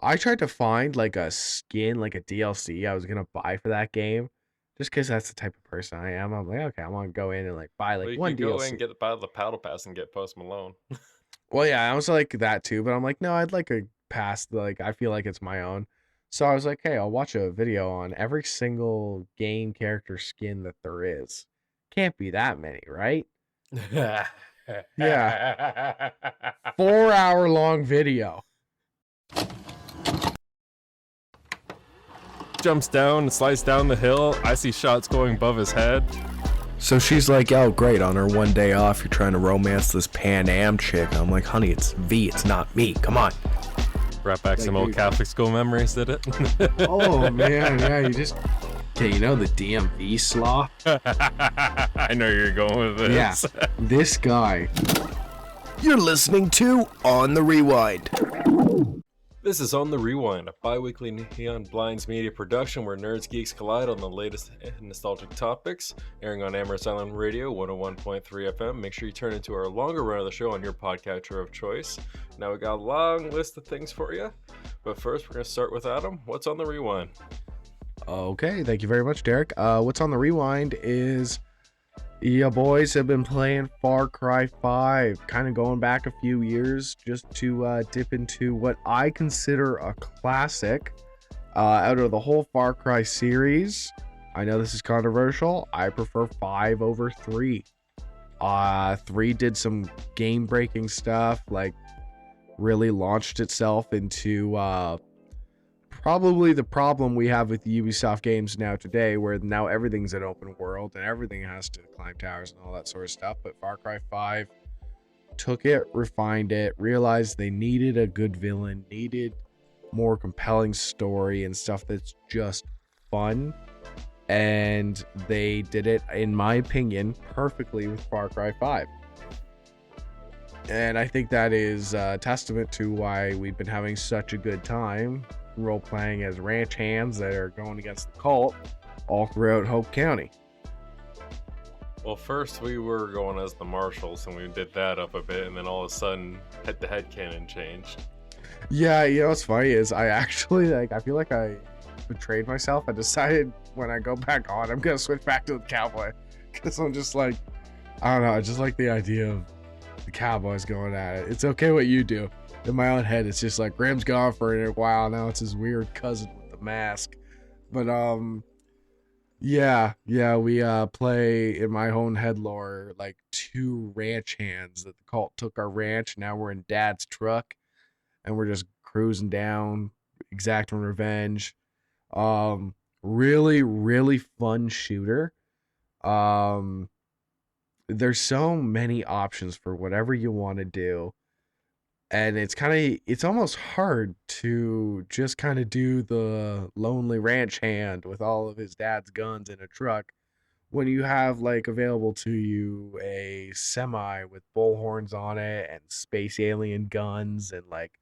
I tried to find like a skin, like a DLC I was gonna buy for that game, just because that's the type of person I am. I'm like, okay, I'm gonna go in and like buy Well, like you one could go in DLC. and get the paddle pass and get Post Malone. Well, yeah, I was like that too, but I'm like, no, I'd like a pass. Like, I feel like it's my own. So I was like, hey, I'll watch a video on every single game character skin that there is. Can't be that many, right? Yeah, 4 hour long video. Jumps down and slides down the hill. I see shots going above his head. So she's like, oh, great, on her one day off, you're trying to romance this Pan Am chick. I'm like, honey, it's V, it's not me. Come on. Brought back some old Catholic school memories, did it? Oh man, yeah, you just okay, you know the DMV slaw? I know you're going with this. Yeah, this guy. You're listening to On the Rewind. This is On the Rewind, a bi-weekly Neon Blinds media production where nerds, geeks collide on the latest nostalgic topics, airing on Amherst Island Radio 101.3 FM. Make sure you turn into our longer run of the show on your podcatcher of choice. Now we got a long list of things for you, but first we're going to start with Adam. What's on the Rewind? Okay, thank you very much, Derek. What's on the rewind is ya boys have been playing Far Cry 5, kind of going back a few years just to dip into what I consider a classic out of the whole Far Cry series. I know this is controversial. I prefer 5 over 3. 3 did some game-breaking stuff, like really launched itself into probably the problem we have with Ubisoft games now today, where now everything's an open world and everything has to climb towers and all that sort of stuff. But Far Cry 5 took it, refined it, realized they needed a good villain, needed more compelling story and stuff that's just fun. And they did it, in my opinion, perfectly with Far Cry 5. And I think that is a testament to why we've been having such a good time role-playing as ranch hands that are going against the cult all throughout Hope County. Well, first we were going as the Marshals, and we did that up a bit, and then all of a sudden, head-to-head cannon changed. Yeah, you know what's funny is I actually, I feel like I betrayed myself. I decided when I go back on, I'm going to switch back to the cowboy. Because I'm just like, I don't know, I just like the idea of the Cowboys going at it. It's okay what you do. In my own head, it's just like Graham's gone for a while now. It's his weird cousin with the mask. But yeah, we play in my own head lore like 2 ranch hands that the cult took our ranch. Now we're in Dad's truck and we're just cruising down, exacting revenge. Really, really fun shooter. There's so many options for whatever you want to do. And it's almost hard to just kind of do the lonely ranch hand with all of his dad's guns in a truck when you have like available to you a semi with bullhorns on it and space alien guns and like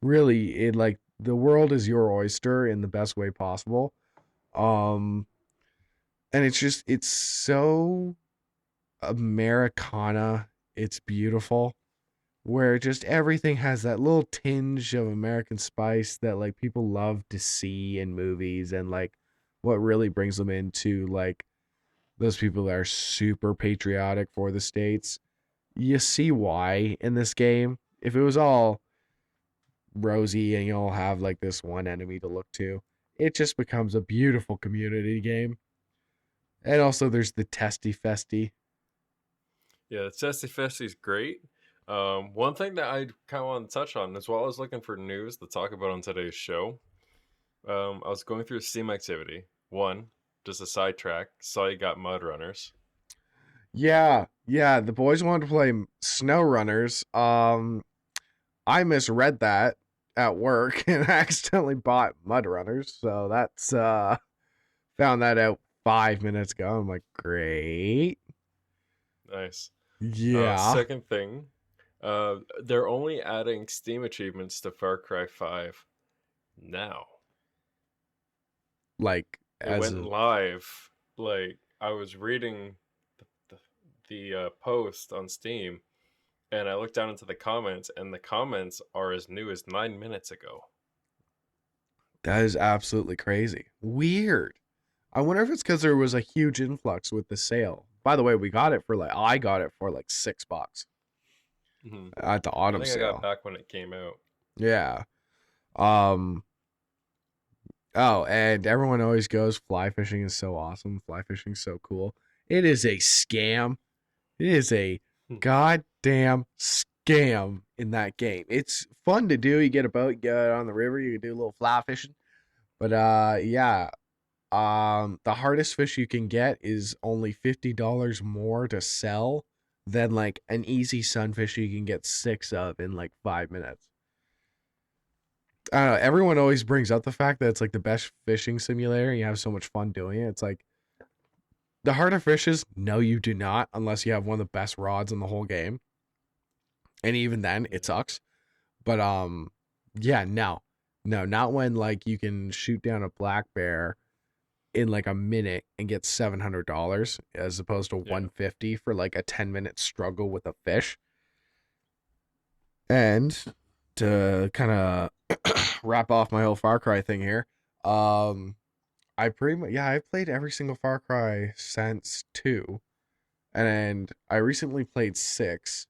really it like the world is your oyster in the best way possible. Um and it's so Americana. It's beautiful where just everything has that little tinge of American spice that like people love to see in movies, and like what really brings them into like those people that are super patriotic for the states. You see why in this game. If it was all rosy and you all have like this one enemy to look to, it just becomes a beautiful community game. And also there's the testy festy. Yeah, the Testy Festy is great. One thing that I kind of want to touch on, as well as looking for news to talk about on today's show, I was going through Steam activity. One, just a sidetrack, saw you got Mud Runners. Yeah, the boys wanted to play Snow Runners. I misread that at work and accidentally bought Mud Runners. So that's found that out 5 minutes ago. I'm like, great. Nice. Yeah. Second thing, they're only adding Steam achievements to Far Cry 5 now. Like It went live. Like I was reading the post on Steam, and I looked down into the comments, and the comments are as new as 9 minutes ago. That is absolutely crazy. Weird. I wonder if it's because there was a huge influx with the sale. By the way, I got it for like $6 Hmm. at the I autumn think I got sale. back when it came out. Yeah. Um. Oh, and everyone always goes, fly fishing is so awesome. Fly fishing is so cool. It is a scam. It is a Hmm. goddamn scam in that game. It's fun to do. You get a boat, you get out on the river, you can do a little fly fishing. But yeah. The hardest fish you can get is only $50 more to sell than like an easy sunfish you can get 6 of in like 5 minutes. I don't know. Everyone always brings up the fact that it's like the best fishing simulator. And you have so much fun doing it. It's like the harder fishes. No, you do not, unless you have one of the best rods in the whole game. And even then, it Yeah. sucks. But yeah, no, not when like you can shoot down a black bear in like a minute and get $700 as opposed to Yeah. 150 for like a 10-minute struggle with a fish. And to kind of wrap off my whole Far Cry thing here, I pretty much I've played every single Far Cry since 2, and I recently played 6,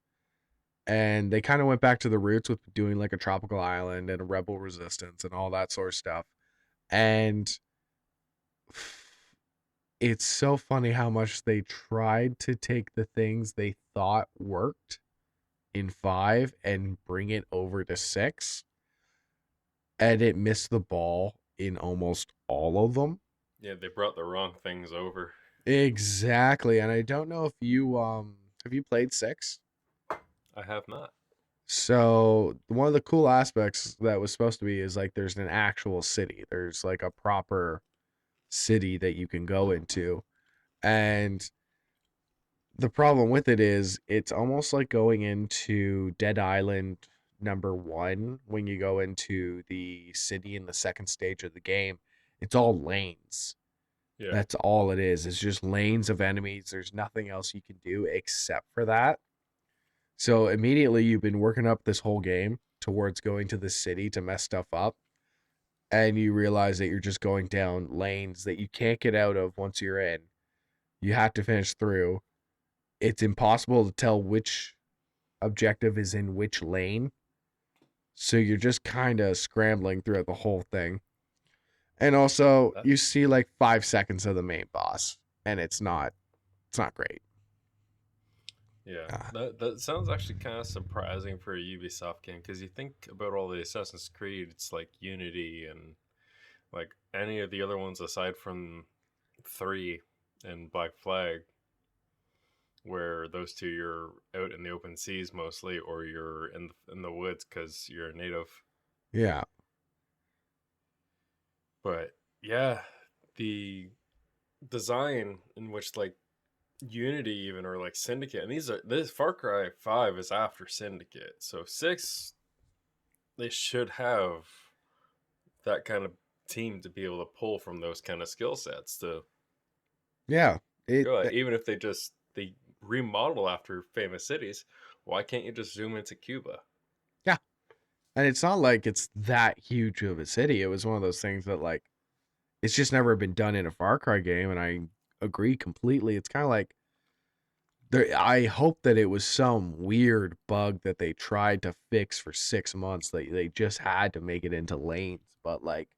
and they kind of went back to the roots with doing like a tropical island and a rebel resistance and all that sort of stuff. And it's so funny how much they tried to take the things they thought worked in 5 and bring it over to 6, and it missed the ball in almost all of them. Yeah, they brought the wrong things over. Exactly. And I don't know if you have you played 6? I have not. So one of the cool aspects that was supposed to be is like there's an actual city. There's like a proper city that you can go into. And the problem with it is it's almost like going into Dead Island #1 when you go into the city in the second stage of the game. It's all lanes. Yeah. That's all it is. It's just lanes of enemies. There's nothing else you can do except for that. So immediately you've been working up this whole game towards going to the city to mess stuff up. And you realize that you're just going down lanes that you can't get out of once you're in. You have to finish through. It's impossible to tell which objective is in which lane. So you're just kind of scrambling throughout the whole thing. And also you see like 5 seconds of the main boss, and it's not great. Yeah, that sounds actually kind of surprising for a Ubisoft game because you think about all the Assassin's Creed, it's like Unity and like any of the other ones aside from 3 and Black Flag, where those two you're out in the open seas mostly, or you're in the woods because you're a native. Yeah. But yeah, the design in which like Unity even or like Syndicate, and this Far Cry 5 is after Syndicate, so 6 they should have that kind of team to be able to pull from those kind of skill sets to Yeah. go at. Even if they remodel after famous cities, why can't you just zoom into Cuba? Yeah. And it's not like it's that huge of a city. It was one of those things that like it's just never been done in a Far Cry game, and I agree completely. It's kind of like I hope that it was some weird bug that they tried to fix for 6 months that they just had to make it into lanes. But like,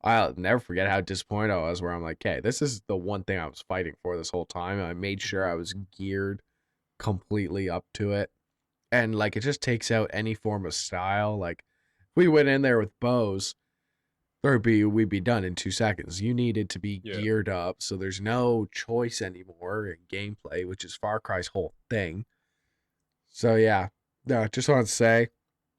I'll never forget how disappointed I was. Where I'm like, "Okay, this is the one thing I was fighting for this whole time." And I made sure I was geared completely up to it, and like it just takes out any form of style. Like, if we went in there with bows, we'd be done in 2 seconds. You needed to be geared up, so there's no choice anymore in gameplay, which is Far Cry's whole thing. So yeah, no, just wanted to say,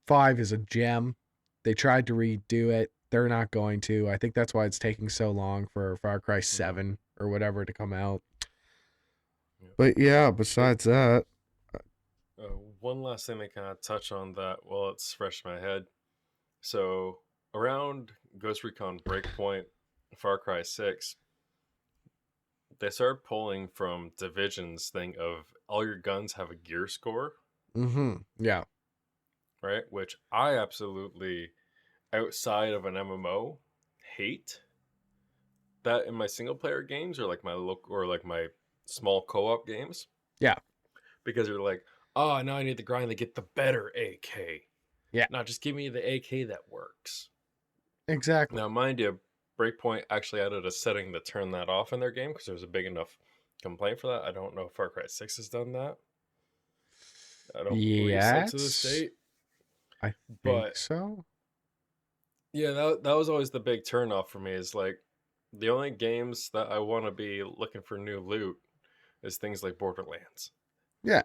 5 is a gem. They tried to redo it. They're not going to. I think that's why it's taking so long for Far Cry 7 or whatever to come out. But yeah, besides that, One last thing to kind of touch on that while it's fresh in my head. So around Ghost Recon Breakpoint, Far Cry 6, they started pulling from Division's thing of all your guns have a gear score. Yeah. Right? Which I absolutely, outside of an MMO, hate that in my single player games or like my small co-op games. Yeah. Because you're like, oh, now I need to grind to get the better AK. Yeah. Now just give me the AK that works. Exactly. Now, mind you, Breakpoint actually added a setting to turn that off in their game because there was a big enough complaint for that. I don't know if Far Cry 6 has done that. I don't believe so to this date. I think But so. yeah, that was always the big turnoff for me, is like the only games that I want to be looking for new loot is things like Borderlands. Yeah.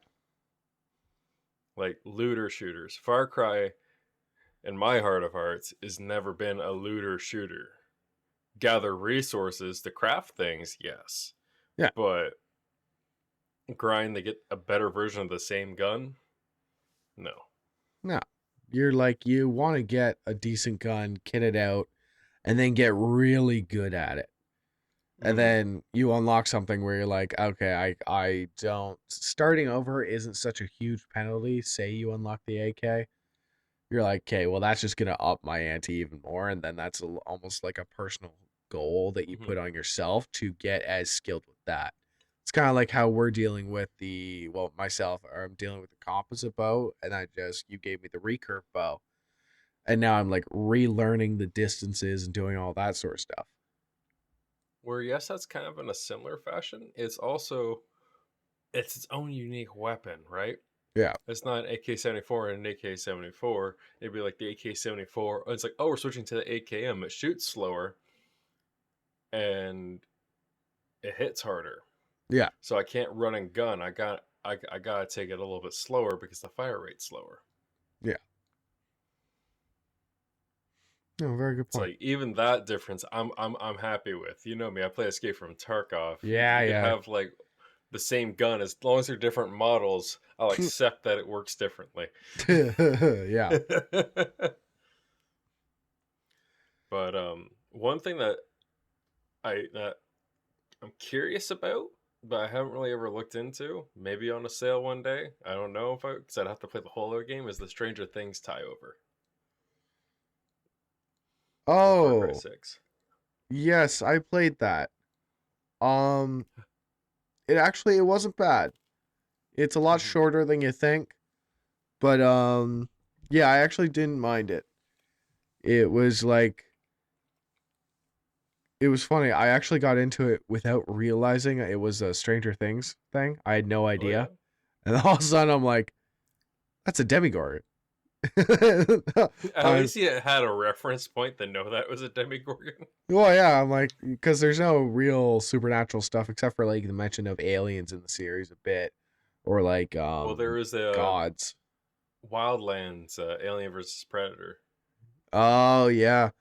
Like looter shooters. Far Cry, in my heart of hearts, has never been a looter shooter. Gather resources to craft things, yes. Yeah. But grind to get a better version of the same gun? No. No. You're like, you want to get a decent gun, kit it out, and then get really good at it. And then you unlock something where you're like, okay, I don't. Starting over isn't such a huge penalty. Say you unlock the AK. You're like, okay, well, that's just going to up my ante even more. And then that's almost like a personal goal that you put on yourself to get as skilled with that. It's kind of like how we're dealing with myself, or I'm dealing with the composite bow. And you gave me the recurve bow. And now I'm like relearning the distances and doing all that sort of stuff. Where, yes, that's kind of in a similar fashion. It's its own unique weapon, right? Yeah. It's not an AK-74 and an AK-74. It'd be like the AK-74. It's like, oh, we're switching to the AKM. It shoots slower and it hits harder. Yeah. So I can't run and gun. I gotta take it a little bit slower because the fire rate's slower. Yeah. No, very good point. It's like even that difference, I'm happy with. You know me, I play Escape from Tarkov. Yeah, you yeah. can have like the same gun, as long as they're different models. I'll accept that it works differently. Yeah. But one thing that I'm curious about, but I haven't really ever looked into, maybe on a sale one day. I don't know because I'd have to play the whole other game. Is the Stranger Things tie over? Oh, Far Cry 6. yes, I played that. It wasn't bad. It's a lot shorter than you think, but yeah, I actually didn't mind it. It was funny. I actually got into it without realizing it was a Stranger Things thing. I had no idea, and all of a sudden I'm like, "That's a Demigorgon." At least you had a reference point to know that was a Demigorgon. Well, yeah, I'm like, because there's no real supernatural stuff except for like the mention of aliens in the series a bit, or like well, there was a gods. Wildlands, Alien versus Predator. Oh yeah,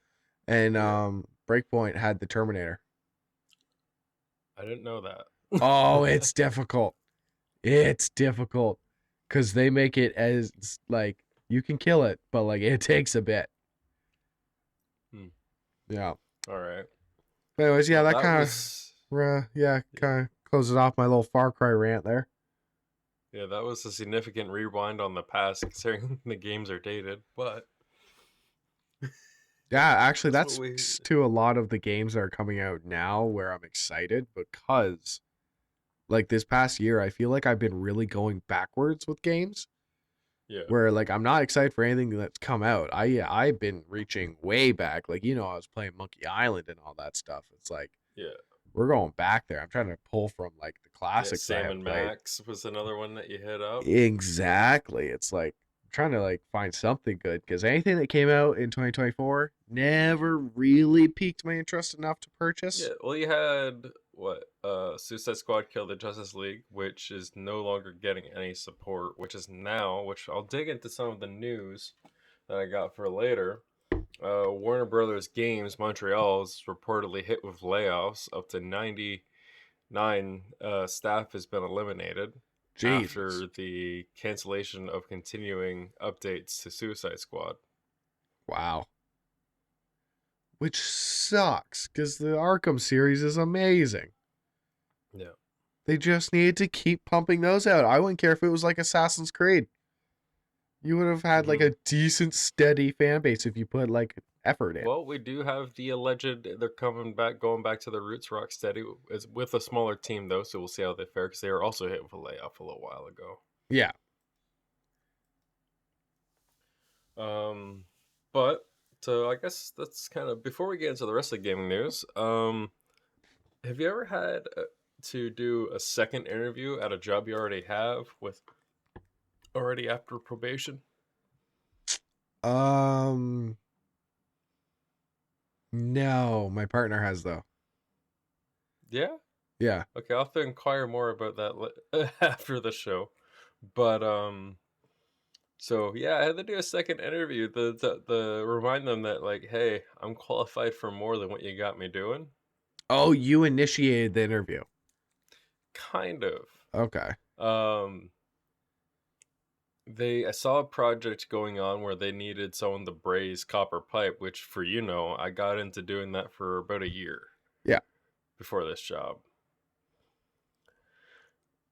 and Breakpoint had the Terminator. I didn't know that. Oh, it's difficult. It's difficult because they make it as like you can kill it, but like it takes a bit. Yeah. All right. But anyways, yeah, that kind of closes off my little Far Cry rant there. Yeah, that was a significant rewind on the past, considering the games are dated. But yeah, actually, that's to a lot of the games that are coming out now where I'm excited because, like this past year, I feel like I've been really going backwards with games. Yeah. Where like I'm not excited for anything that's come out. I've been reaching way back. Like, I was playing Monkey Island and all that stuff. It's like, yeah, we're going back there. I'm trying to pull from like the classics. Sam and Max was another one that you hit up. Exactly. It's like I'm trying to like find something good because anything that came out in 2024 never really piqued my interest enough to purchase. Yeah. Well, you had Suicide Squad Kill the Justice League, which is no longer getting any support, which I'll dig into some of the news that I got for later. Warner Brothers Games Montreal is reportedly hit with layoffs. Up to 99 staff has been eliminated after the cancellation of continuing updates to Suicide Squad. Wow. Which sucks, because the Arkham series is amazing. Yeah. They just needed to keep pumping those out. I wouldn't care if it was like Assassin's Creed. You would have had like a decent, steady fan base if you put like effort in. Well, we do have the alleged they're going back to the roots rock steady with a smaller team though, so we'll see how they fare because they were also hit with a layoff a little while ago. Yeah. But so I guess that's kind of before we get into the rest of the gaming news. Have you ever had to do a second interview at a job you already have with already after probation? No, my partner has though. Yeah. Yeah. Okay, I'll have to inquire more about that after the show. But so yeah, I had to do a second interview. The remind them that like, hey, I'm qualified for more than what you got me doing. Oh, you initiated the interview. Kind of. Okay. I saw a project going on where they needed someone to braze copper pipe, which for I got into doing that for about a year. Yeah. Before this job.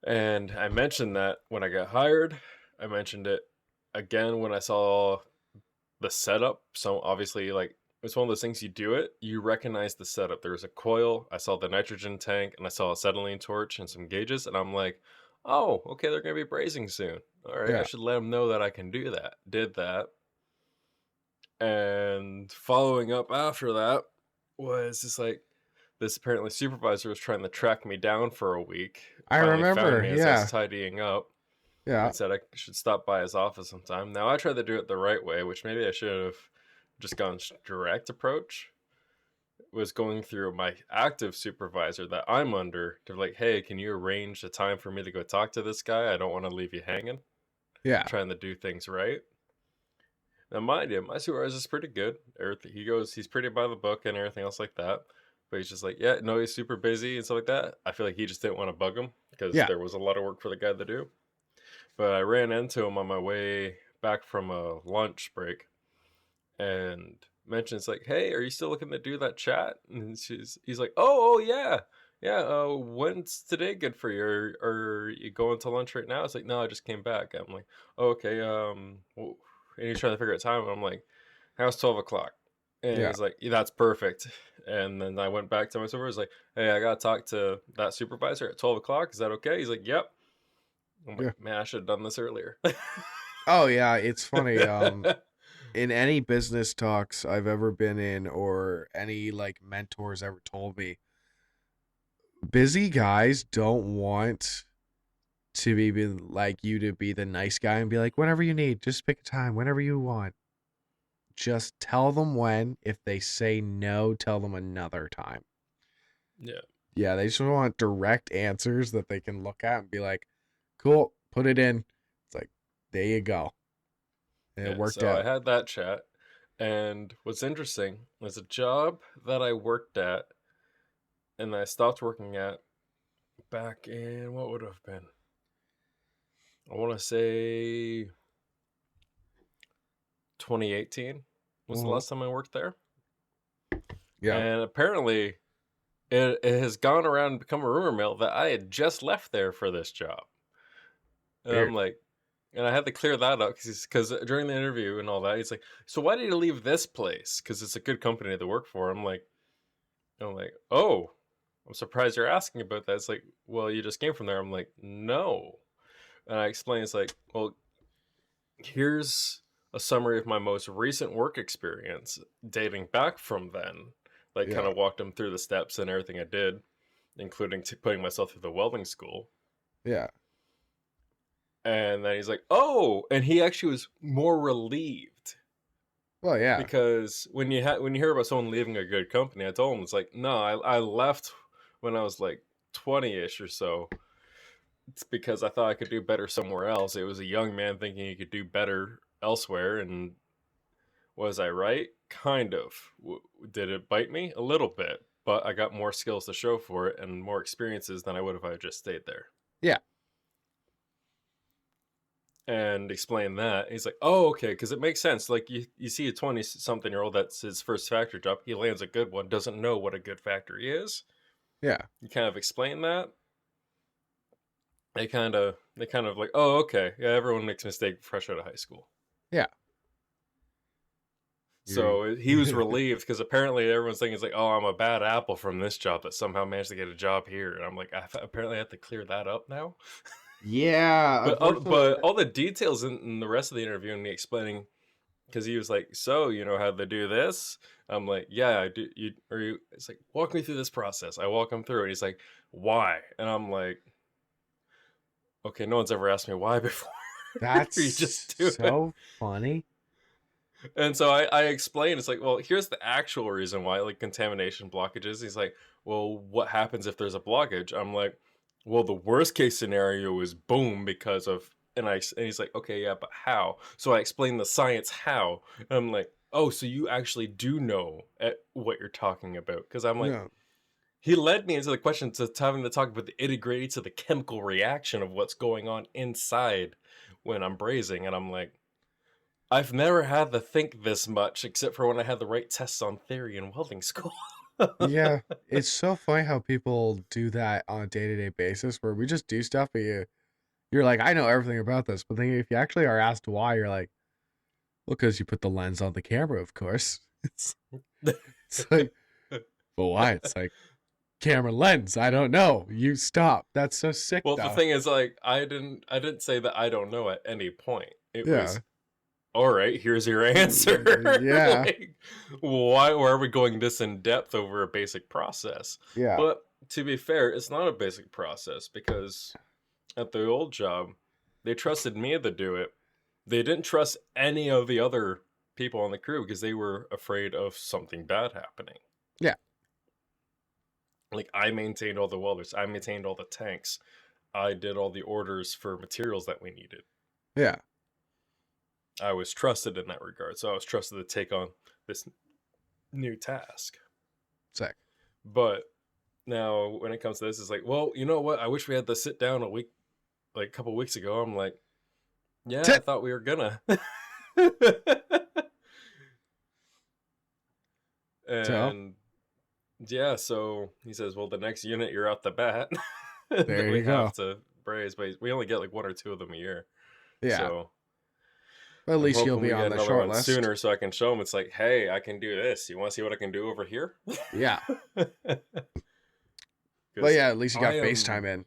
And I mentioned that when I got hired. I mentioned it again when I saw the setup. So obviously, like, it's one of those things, you do it, you recognize the setup. There was a coil, I saw the nitrogen tank, and I saw a acetylene torch and some gauges, and I'm like, oh, okay, they're going to be brazing soon. All right, Yeah. I should let them know that I can do that. Did that. And following up after that was just like, this apparently supervisor was trying to track me down for a week. I Finally remember, found me as I yeah. was tidying up. Yeah. And said I should stop by his office sometime. Now I tried to do it the right way, which maybe I should have just gone direct approach. Was going through my active supervisor that I'm under to like, hey, can you arrange a time for me to go talk to this guy? I don't want to leave you hanging. Yeah. I'm trying to do things right. Now mind you, my supervisor is pretty good. Everything he's pretty by the book and everything else like that. But he's just like, yeah, no, he's super busy and stuff like that. I feel like he just didn't want to bug him because there was a lot of work for the guy to do. But I ran into him on my way back from a lunch break and mentioned, it's like, hey, are you still looking to do that chat? And he's like, oh yeah. Yeah, when's today good for you? Are you going to lunch right now? It's like, no, I just came back. I'm like, oh, okay. And he's trying to figure out time. And I'm like, how's 12 o'clock? And he's like, yeah, that's perfect. And then I went back to my supervisor. Like, hey, I got to talk to that supervisor at 12 o'clock. Is that okay? He's like, yep. I'm like, man, I should have done this earlier. Oh, yeah. It's funny. In any business talks I've ever been in or any like mentors ever told me, busy guys don't want to be like you to be the nice guy and be like, whenever you need, just pick a time, whenever you want. Just tell them when. If they say no, tell them another time. Yeah. Yeah, they just want direct answers that they can look at and be like, cool, put it in. It's like, there you go. And it worked out. I had that chat. And what's interesting was a job that I worked at and I stopped working at back in, what would have been? I want to say 2018 was the last time I worked there. Yeah. And apparently it has gone around and become a rumor mill that I had just left there for this job. And Weird. I'm like, and I had to clear that up because during the interview and all that, he's like, so why did you leave this place? Because it's a good company to work for. I'm like, oh, I'm surprised you're asking about that. It's like, well, you just came from there. I'm like, no. And I explained, it's like, well, here's a summary of my most recent work experience dating back from then. Like, kind of walked him through the steps and everything I did, including putting myself through the welding school. Yeah. And then he's like, oh, and he actually was more relieved. Well, yeah. Because when you hear about someone leaving a good company, I told him, it's like, no, I left when I was like 20-ish or so. It's because I thought I could do better somewhere else. It was a young man thinking he could do better elsewhere. And was I right? Kind of. Did it bite me? A little bit. But I got more skills to show for it and more experiences than I would if I had just stayed there. Yeah. And explain that. He's like, oh, okay, because it makes sense. Like, you see a 20-something-year-old, that's his first factory job. He lands a good one, doesn't know what a good factory is. Yeah. You kind of explain that. They kind of like, oh, okay. Yeah, everyone makes a mistake fresh out of high school. Yeah. So he was relieved because apparently everyone's thinking it's like, oh, I'm a bad apple from this job that somehow managed to get a job here. And I'm like, apparently I have to clear that up now. Yeah, But unfortunately, all the details in the rest of the interview and me explaining, because he was like, so, how'd they do this? I'm like, yeah, I do. It's like, walk me through this process. I walk him through it. He's like, why? And I'm like, okay, no one's ever asked me why before. that's You just do it. so funny. And so I explained, it's like, well, here's the actual reason why, like contamination blockages. He's like, well, what happens if there's a blockage? I'm like, well, the worst case scenario is boom because of, and he's like, okay, yeah, but how? So I explained the science how. And I'm like, oh, so you actually do know what you're talking about? Because I'm like, Yeah. he led me into the question to having to talk about the integrated to the chemical reaction of what's going on inside when I'm brazing. And I'm like, I've never had to think this much except for when I had the right tests on theory in welding school. Yeah, it's so funny how people do that on a day-to-day basis where we just do stuff, but you're like, I know everything about this, but then if you actually are asked why, you're like, well, because you put the lens on the camera, of course. It's like, but why? It's like, camera lens. I don't know. You stop. That's so sick. Well, though. the thing is, like, I didn't say that I don't know at any point. It Yeah. was, all right, here's your answer. Yeah. Like, why are we going this in depth over a basic process? Yeah. But to be fair, it's not a basic process because at the old job, they trusted me to do it. They didn't trust any of the other people on the crew because they were afraid of something bad happening. Yeah. Like, I maintained all the welders. I maintained all the tanks. I did all the orders for materials that we needed. Yeah. I was trusted in that regard. So I was trusted to take on this new task. Sick. But now when it comes to this, it's like, well, you know what? I wish we had to sit down a couple weeks ago. I'm like, yeah, I thought we were gonna. And yeah, so he says, well, the next unit you're out the bat. There we you go. have to braze, but we only get like 1 or 2 of them a year. Yeah. So Well, at least I'm you'll hoping be we on get the another short one list sooner, so I can show them. It's like, hey, I can do this. You want to see what I can do over here? Yeah. But yeah, at least you got FaceTime in.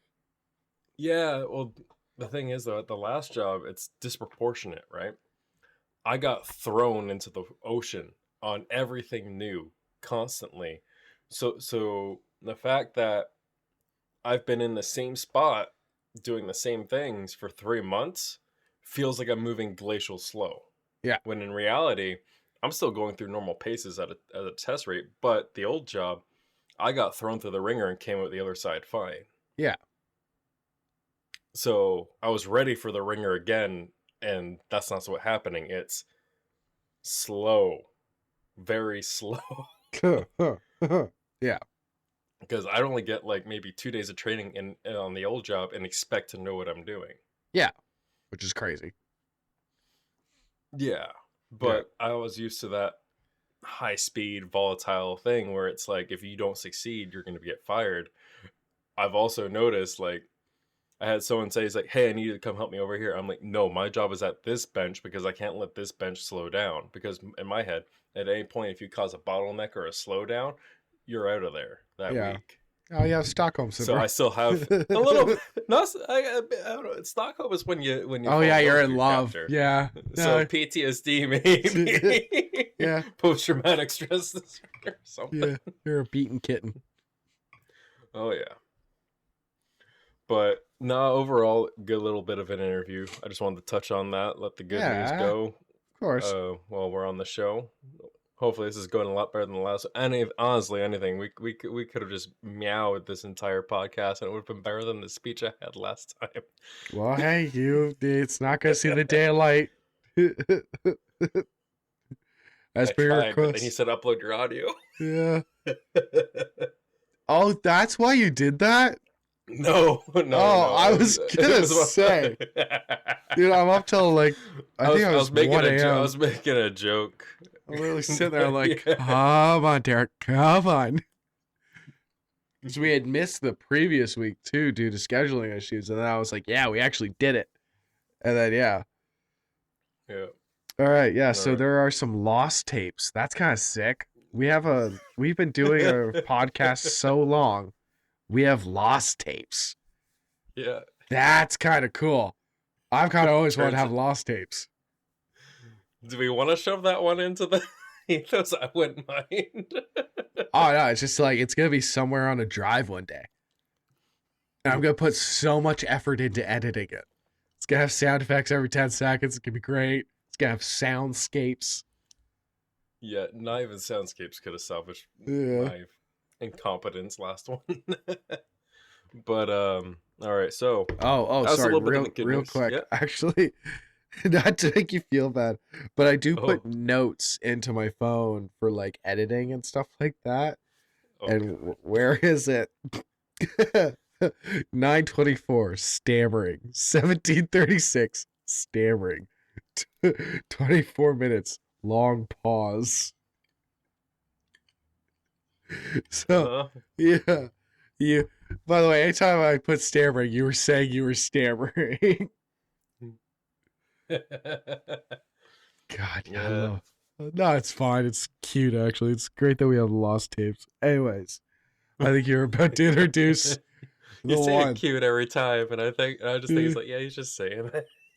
Yeah, well, the thing is, though, at the last job, it's disproportionate, right? I got thrown into the ocean on everything new constantly. So the fact that I've been in the same spot doing the same things for 3 months feels like I'm moving glacial slow. Yeah. When in reality, I'm still going through normal paces at a test rate, but the old job, I got thrown through the ringer and came out the other side fine. Yeah. So I was ready for the ringer again, and that's not what's happening. It's slow, very slow. Yeah. Because I'd only get like maybe 2 days of training on the old job and expect to know what I'm doing. Yeah. Which is crazy. Yeah. But I was used to that high speed, volatile thing where it's like, if you don't succeed, you're going to get fired. I've also noticed, like, I had someone say, it's like, hey, I need you to come help me over here. I'm like, no, my job is at this bench because I can't let this bench slow down. Because in my head, at any point, if you cause a bottleneck or a slowdown, you're out of there that week. Oh, yeah, Stockholm syndrome. So I still have a little. I don't know. Stockholm is when you. Oh yeah, you're in love. Captor. Yeah. So PTSD maybe. Yeah. Post traumatic stress disorder or something. Yeah, you're a beaten kitten. Oh yeah. But no, overall, good little bit of an interview. I just wanted to touch on that. Let the good news go. Of course. While we're on the show. Hopefully this is going a lot better than the last. Honestly, anything we could have just meowed this entire podcast, and it would have been better than the speech I had last time. Well, hey, it's not gonna see the daylight. As per your request. But then he said, "Upload your audio." Yeah. Oh, that's why you did that? No. I was gonna say, dude, I'm up till like I was making 1 a.m. I was making a joke. I'm really sitting there like, come on, Derek, come on. Because we had missed the previous week too due to scheduling issues, and then I was like, yeah, we actually did it. And then yeah. All right, yeah. All So right. there are some lost tapes. That's kind of sick. We've been doing a podcast so long. We have lost tapes. Yeah. That's kind of cool. I've kind of always wanted to Turns have it. lost tapes. Do we want to shove that one into the ethos? I wouldn't mind. Oh no, it's just like it's gonna be somewhere on a drive one day. And I'm gonna put so much effort into editing it. It's gonna have sound effects every 10 seconds. It's gonna be great. It's gonna have soundscapes. Yeah, not even soundscapes could have salvaged Yeah. my incompetence last one. But all right, so Oh, that's a sorry. little bit of the good Real news. quick. Yeah. Actually, not to make you feel bad, but I do put Oh, notes into my phone for like editing and stuff like that. And okay. where is it? 9:24 stammering. 17:36 stammering. 24 minutes long pause. So Uh-huh. yeah, you. By the way, anytime I put stammering, you were saying you were stammering. God, yeah, I Yeah. love. No, it's fine. It's cute actually. It's great that we have lost tapes. Anyways, I think you're about to introduce You the say it one. cute every time, and I just think it's like, yeah, he's just saying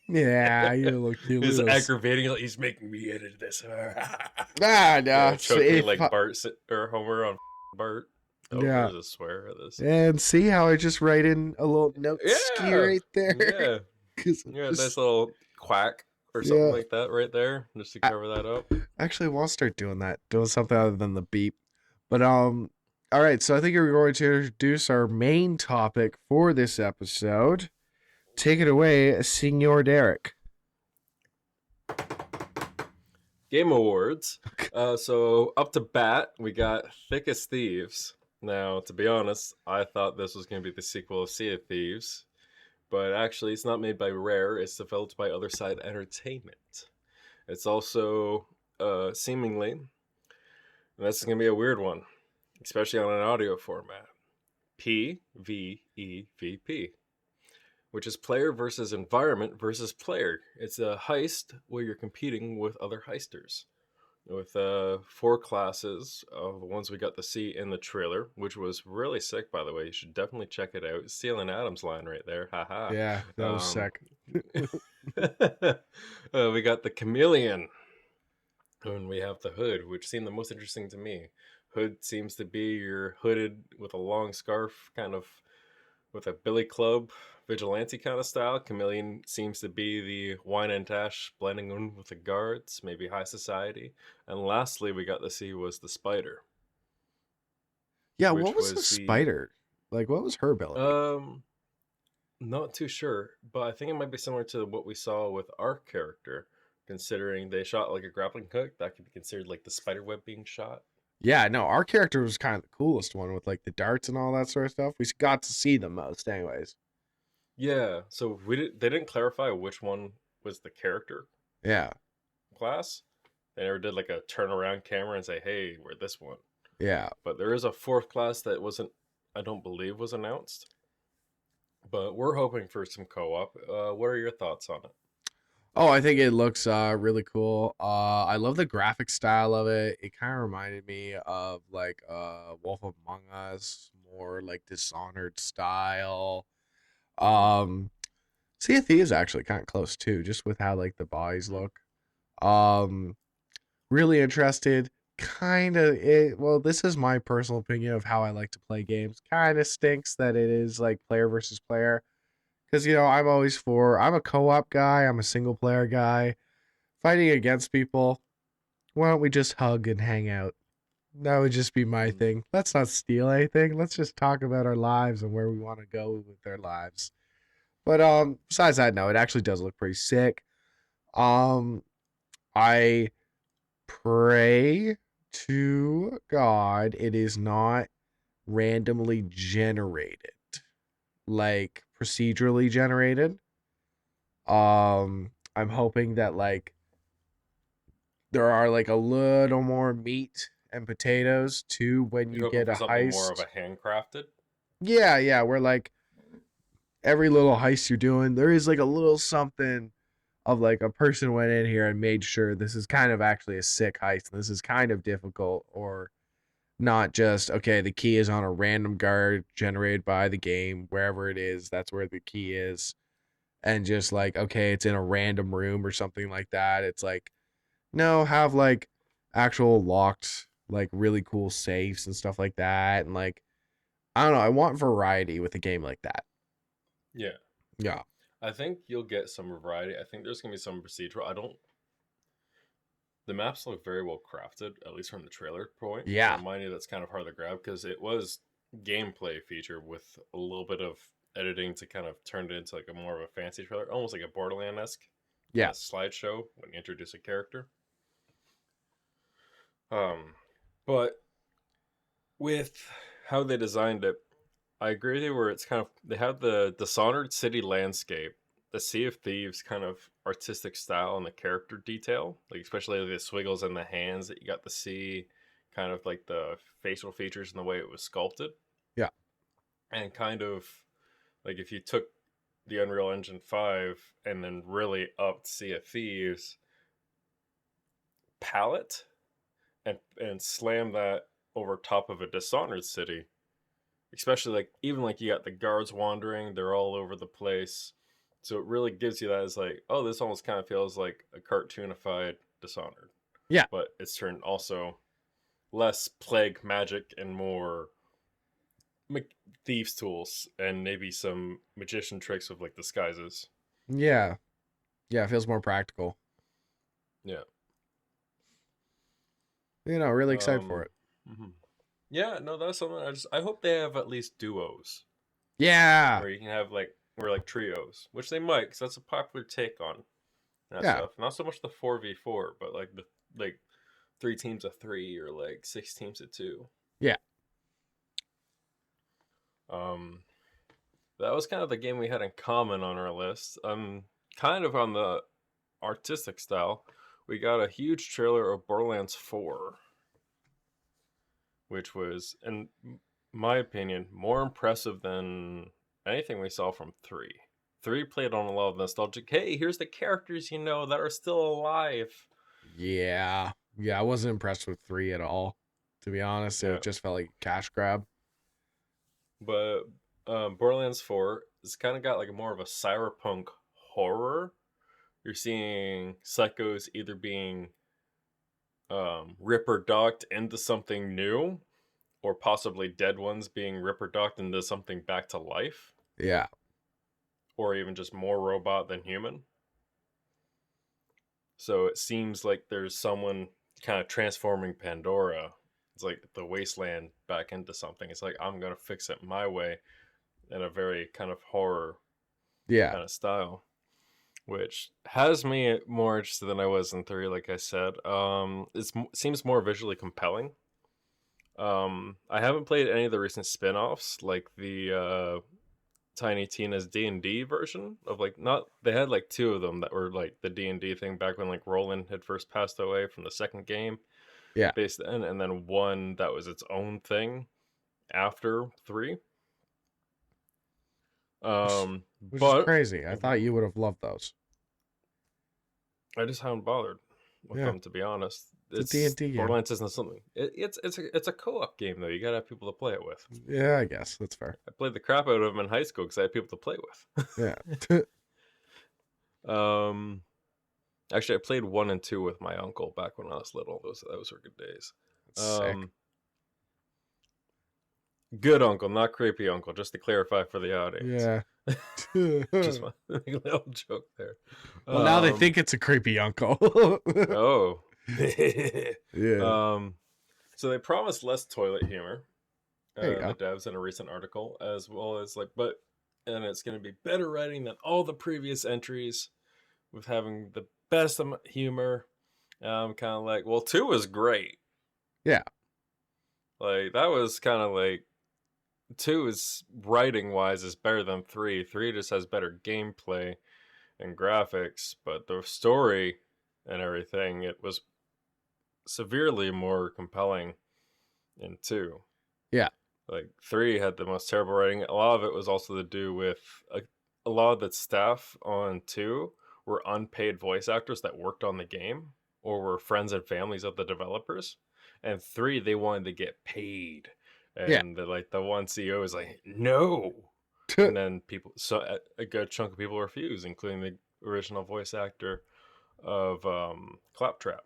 Yeah, you it. look cute. It's Look at this. aggravating. Like, he's making me edit this. Ah, Yeah, no. choking like Bart or Homer on Bart. Oh, Yeah. there's a swear at this. And see how I just write in a little note ski Yeah, right there? yeah, 'Cause yeah. just, Nice little quack or something yeah. like that right there, just to cover that up. Actually, I want to start doing that. Doing something other than the beep. But, all right. So I think we're going to introduce our main topic for this episode. Take it away, Senor Derek. Game Awards. So up to bat, we got Thick as Thieves. Now, to be honest, I thought this was going to be the sequel of Sea of Thieves, but actually, it's not made by Rare. It's developed by Other Side Entertainment. It's also seemingly, and this is going to be a weird one, especially on an audio format. PvEVP, which is player versus environment versus player. It's a heist where you're competing with other heisters. With 4 classes of the ones we got to see in the trailer, which was really sick, by the way. You should definitely check it out. Stealing Adam's line right there. Haha. Yeah, that was sick. We got the Chameleon. And we have the Hood, which seemed the most interesting to me. Hood seems to be your hooded with a long scarf, kind of with a billy club, vigilante kind of style. Chameleon seems to be the wine and dash blending in with the guards, maybe high society. And lastly, we got to see was the Spider. Yeah, which what was the spider? Like, what was her ability? Not too sure, but I think it might be similar to what we saw with our character, considering they shot like a grappling hook. That could be considered like the spider web being shot. Yeah, no, our character was kind of the coolest one with like the darts and all that sort of stuff. We got to see the most, anyways. Yeah, so they didn't clarify which one was the character Yeah, class. They never did like a turnaround camera and say, "Hey, we're this one." yeah. But there is a 4th class that I don't believe was announced. But we're hoping for some co-op. What are your thoughts on it? Oh, I think it looks really cool. I love the graphic style of it. It kind of reminded me of like Wolf Among Us, more like Dishonored style. Um, Sea of Thieves actually kind of close too, just with how like the bodies look. Um, really interested. Kind of it. Well, this is my personal opinion of how I like to play games. Kind of stinks that it is like player versus player. Because, I'm I'm a co op guy, I'm a single player guy. Fighting against people, why don't we just hug and hang out? That would just be my thing. Let's not steal anything. Let's just talk about our lives and where we want to go with our lives. But besides that, no, it actually does look pretty sick. I pray to God it is not randomly generated. Like procedurally generated. I'm hoping that like there are like a little more meat and potatoes too when you get a something heist. more of a handcrafted. Yeah, where like every little heist you're doing, there is like a little something of like a person went in here and made sure this is kind of actually a sick heist. And this is kind of difficult, or not just okay. The key is on a random guard generated by the game, wherever it is. That's where the key is, and just like okay, it's in a random room or something like that. It's like no, have like actual locked, like really cool safes and stuff like that, and like I don't know. I want variety with a game like that. Yeah. Yeah. I think you'll get some variety. I think there's going to be some procedural. The maps look very well crafted, at least from the trailer point. Yeah. Remind you that's kind of hard to grab because it was gameplay feature with a little bit of editing to kind of turn it into like a more of a fancy trailer, almost like a Borderland-esque Yeah. slideshow when you introduce a character. But with how they designed it, I agree with you where it's kind of they have the Dishonored city landscape, the Sea of Thieves kind of artistic style and the character detail, like especially the swiggles and the hands that you got to see, kind of like the facial features and the way it was sculpted. Yeah. And kind of like if you took the Unreal Engine 5 and then really upped Sea of Thieves palette and slam that over top of a Dishonored city, especially like even like you got the guards wandering, they're all over the place, so it really gives you that as like, oh, this almost kind of feels like a cartoonified Dishonored. Yeah. But it's turned also less plague magic and more thieves tools and maybe some magician tricks with like disguises. Yeah. Yeah, it feels more practical. Yeah. Really excited for it. Mm-hmm. Yeah, no, that's something I hope they have at least duos. Yeah. Where you can have like trios, which they might, because that's a popular take on that Yeah. stuff. Not so much the 4v4, but like the 3 teams of 3 or like 6 teams of 2. Yeah. That was kind of the game we had in common on our list. Kind of on the artistic style. We got a huge trailer of Borderlands 4, which was, in my opinion, more impressive than anything we saw from 3. 3 played on a lot of nostalgic, hey, here's the characters that are still alive. Yeah. Yeah, I wasn't impressed with 3 at all, to be honest. Yeah. It just felt like a cash grab. But Borderlands 4 has kind of got like more of a cyberpunk horror. You're seeing psychos either being ripper docked into something new, or possibly dead ones being ripper docked into something back to life. Yeah. Or even just more robot than human. So it seems like there's someone kind of transforming Pandora. It's like the wasteland back into something. It's like, I'm going to fix it my way in a very kind of horror kind of style, which has me more interested than I was in 3, like I said. It seems more visually compelling. I haven't played any of the recent spin-offs, like the Tiny Tina's D&D version of they had like 2 of them that were like the D&D thing back when like Roland had first passed away from the second game. Yeah. Based in, and then 1 that was its own thing after 3. Which is crazy. I thought you would have loved those. I just haven't bothered with them, to be honest. It's a D&D game. Borderlands isn't something. It's a co-op game though. You gotta have people to play it with. Yeah, I guess that's fair. I played the crap out of them in high school because I had people to play with. Yeah. Actually, I played 1 and 2 with my uncle back when I was little. Those were good days. Sick. Good uncle, not creepy uncle. Just to clarify for the audience. Yeah. Just my little joke there. Well, now they think it's a creepy uncle. Oh. Yeah. So they promised less toilet humor. The devs in a recent article, as well as and it's going to be better writing than all the previous entries, with having the best humor. Kind of like, well, 2 was great. Yeah. Like that was kind of like 2 is writing wise is better than 3. 3 just has better gameplay and graphics, but the story and everything, it was severely more compelling in 2. Yeah. Like 3 had the most terrible writing. A lot of it was also to do with a lot of the staff on 2 were unpaid voice actors that worked on the game or were friends and families of the developers. And 3, they wanted to get paid. Yeah. And the one CEO is like, no. And then a good chunk of people refused, including the original voice actor of Claptrap,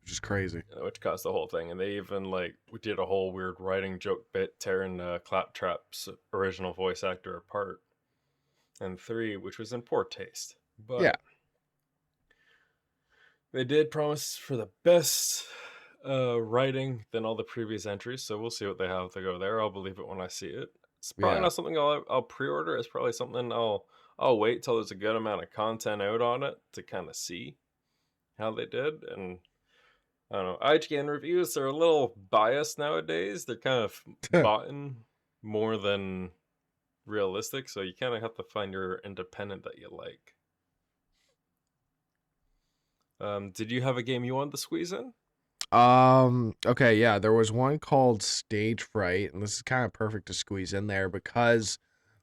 Which is crazy. which caused the whole thing. And they even we did a whole weird writing joke bit tearing Claptrap's original voice actor apart. And 3, which was in poor taste, but Yeah. they did promise for the best writing than all the previous entries. So we'll see what they have to go there. I'll believe it when I see it. It's probably Yeah. not something I'll pre-order. It's probably something I'll wait till there's a good amount of content out on it to kind of see how they did. And I don't know, IGN reviews are a little biased nowadays. They're kind of boughten more than realistic, so you kind of have to find your independent that you like. Did you have a game you wanted to squeeze in? Okay, yeah, there was one called Stage Fright, and this is kind of perfect to squeeze in there because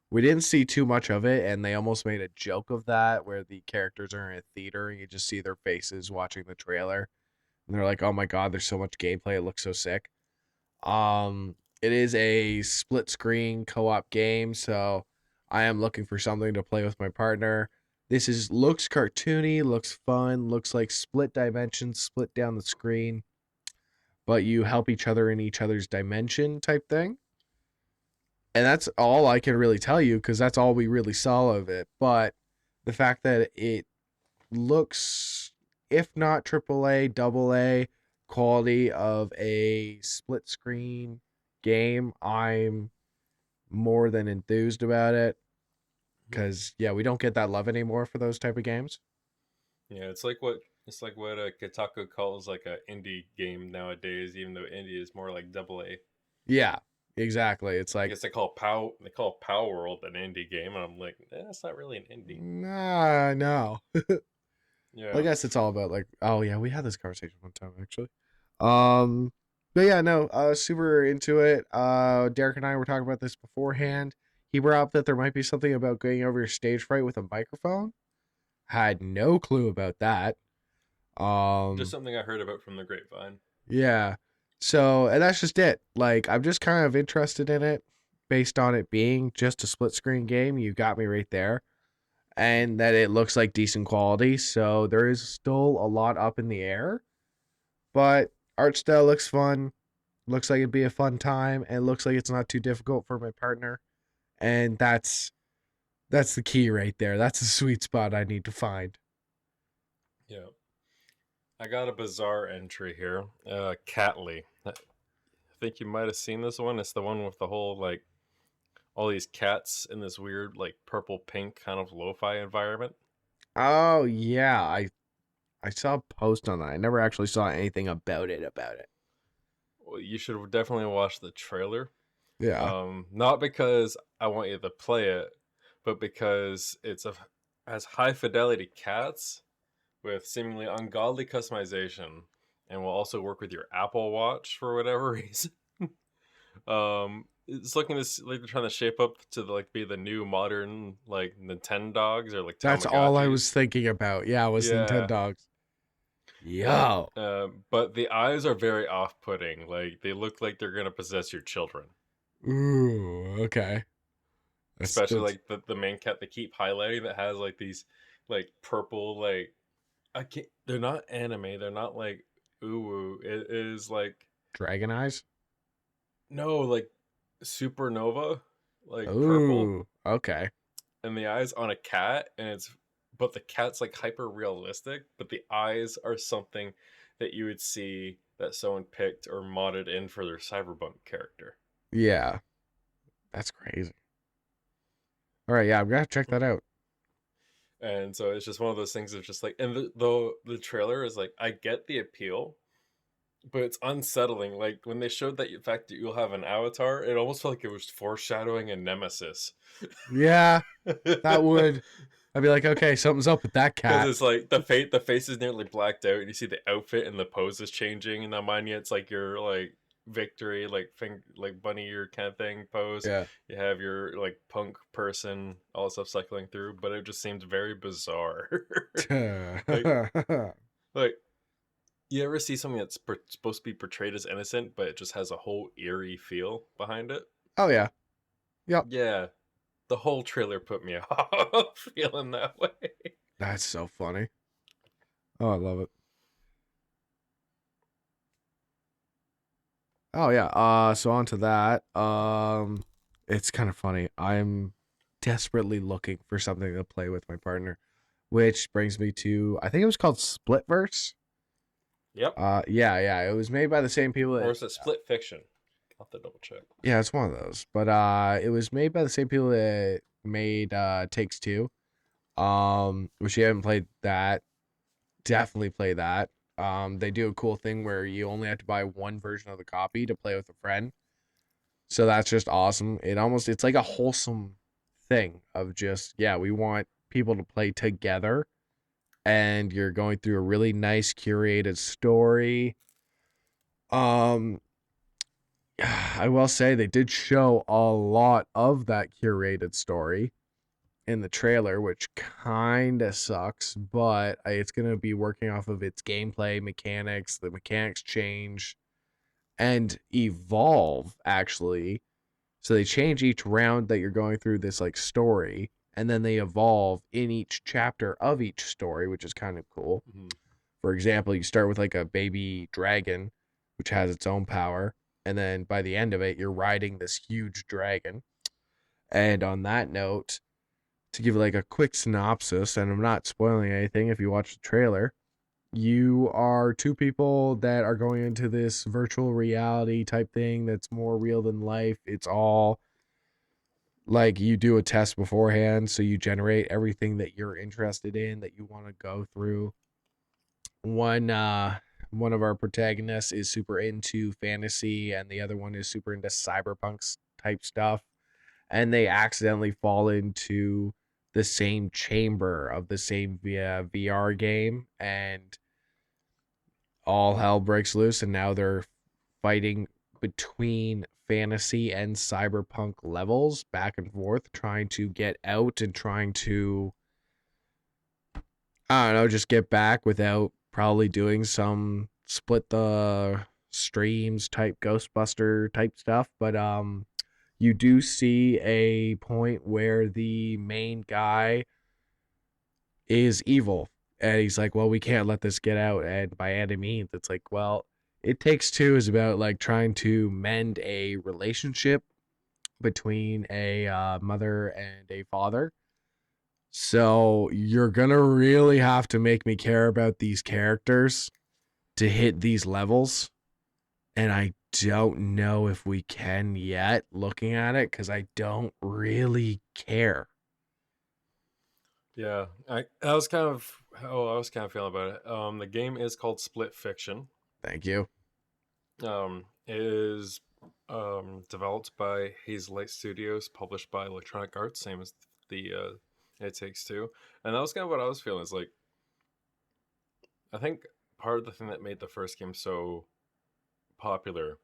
we didn't see too much of it, and they almost made a joke of that where the characters are in a theater and you just see their faces watching the trailer. And they're like, "Oh my god, there's so much gameplay, it looks so sick." It is a split screen co-op game, so I am looking for something to play with my partner. Looks cartoony, looks fun, looks like split dimensions split down the screen, but you help each other in each other's dimension type thing. And that's all I can really tell you because that's all we really saw of it. But the fact that it looks, if not AAA, AA quality of a split screen game, I'm more than enthused about it. Because yeah, we don't get that love anymore for those type of games. Yeah, it's like what Kotaku calls like a indie game nowadays, even though indie is more like AA. Yeah, exactly. It's I like, guess they call Power World an indie game, and I'm like, it's not really an indie. nah, no. Yeah, I guess it's all about like, oh yeah, we had this conversation one time actually. But yeah, no, super into it. Derek and I were talking about this beforehand. He brought up that there might be something about going over your stage fright with a microphone. Had no clue about that. just something I heard about from the grapevine. Yeah. So, and that's just it. Like, I'm just kind of interested in it based on it being just a split screen game. You got me right there. And that it looks like decent quality. So, there is still a lot up in the air. But art style looks fun. Looks like it'd be a fun time. And looks like it's not too difficult for my partner. And that's the key right there. That's the sweet spot I need to find. Yeah, I got a bizarre entry here. Catly. I think you might have seen this one. It's the one with the whole all these cats in this weird purple pink kind of lo-fi environment. Oh yeah, I saw a post on that. I never actually saw anything about it. Well, you should definitely watch the trailer. Yeah. Not because I want you to play it, but because has high fidelity cats with seemingly ungodly customization, and will also work with your Apple Watch for whatever reason. It's looking like they're trying to shape up to be the new modern Nintendo dogs or That's all I Tamagotchis. was thinking about. Yeah, was Yeah. Nintendogs. Yo. But the eyes are very off-putting. Like they look like they're gonna possess your children. Ooh, okay. Especially the main cat they keep highlighting that has these purple I can't. They're not anime. They're not ooh. It is Dragon eyes? no supernova purple, Ooh, okay. and the eyes on a cat, but the cat's hyper realistic, but the eyes are something that you would see that someone picked or modded in for their cyberpunk character. Yeah. That's crazy. All right, yeah, I'm gonna check that out. And so it's just one of those things of just and the trailer is I get the appeal, but it's unsettling. Like when they showed that fact that you'll have an avatar, it almost felt like it was foreshadowing a nemesis. Yeah, that would. I'd be like, okay, something's up with that cat. Because it's the face is nearly blacked out, and you see the outfit and the pose is changing, and that mind you, it's you're victory, like like bunny ear kind of thing pose. Yeah. You have your like punk person, all this stuff cycling through, but it just seemed very bizarre. like like you ever see something that's supposed to be portrayed as innocent, but it just has a whole eerie feel behind it? Oh yeah. Yep. Yeah, the whole trailer put me off feeling that way. That's so funny. Oh, I love it. Oh yeah. So on to that. It's kind of funny. I'm desperately looking for something to play with my partner, which brings me to I think it was called Splitverse. Yep. Yeah. It was made by the same people Or that is it Split Fiction? I'll have to double check. yeah, it's one of those. But it was made by the same people that made Takes Two. Which you haven't played that. Definitely play that. They do a cool thing where you only have to buy one version of the copy to play with a friend. So that's just awesome. It's like a wholesome thing of just, yeah, we want people to play together and you're going through a really nice curated story. I will say they did show a lot of that curated story in the trailer, which kind of sucks, but it's going to be working off of its gameplay mechanics. The mechanics change and evolve, actually. So they change each round that you're going through this like story, and then they evolve in each chapter of each story, which is kind of cool. Mm-hmm. For example, you start with like a baby dragon, which has its own power, and then by the end of it, you're riding this huge dragon. And on that note, to give like a quick synopsis, and I'm not spoiling anything if you watch the trailer, you are two people that are going into this virtual reality type thing that's more real than life. It's all like you do a test beforehand, so you generate everything that you're interested in that you want to go through. One of our protagonists is super into fantasy and the other one is super into cyberpunk type stuff, and they accidentally fall into the same chamber of the same VR game, and all hell breaks loose, and now they're fighting between fantasy and cyberpunk levels back and forth, trying to get out and trying to, I don't know, just get back without probably doing some split the streams type Ghostbuster type stuff. But you do see a point where the main guy is evil, and he's like, well, we can't let this get out, and by any means, it's like, well, It Takes Two is about like trying to mend a relationship between a mother and a father. So you're gonna really have to make me care about these characters to hit these levels, and I don't know if we can yet, looking at it, because I don't really care. Yeah, I was kind of I was kind of feeling about it. The game is called Split Fiction. Thank you. It is developed by Hazelight Studios, published by Electronic Arts, same as the It Takes Two, and that was kind of what I was feeling. Is like, I think part of the thing that made the first game so popular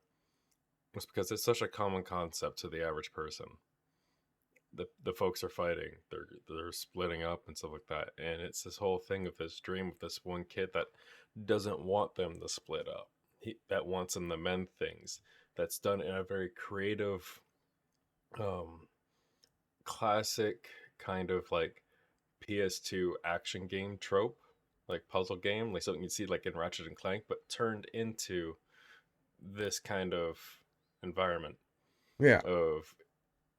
was because it's such a common concept to the average person. The folks are fighting, they're splitting up and stuff like that, and it's this whole thing of this dream of this one kid that doesn't want them to split up. That wants them to mend things. That's done in a very creative, classic kind of like PS2 action game trope, like puzzle game, like something you'd see like in Ratchet and Clank, but turned into this kind of environment Yeah. of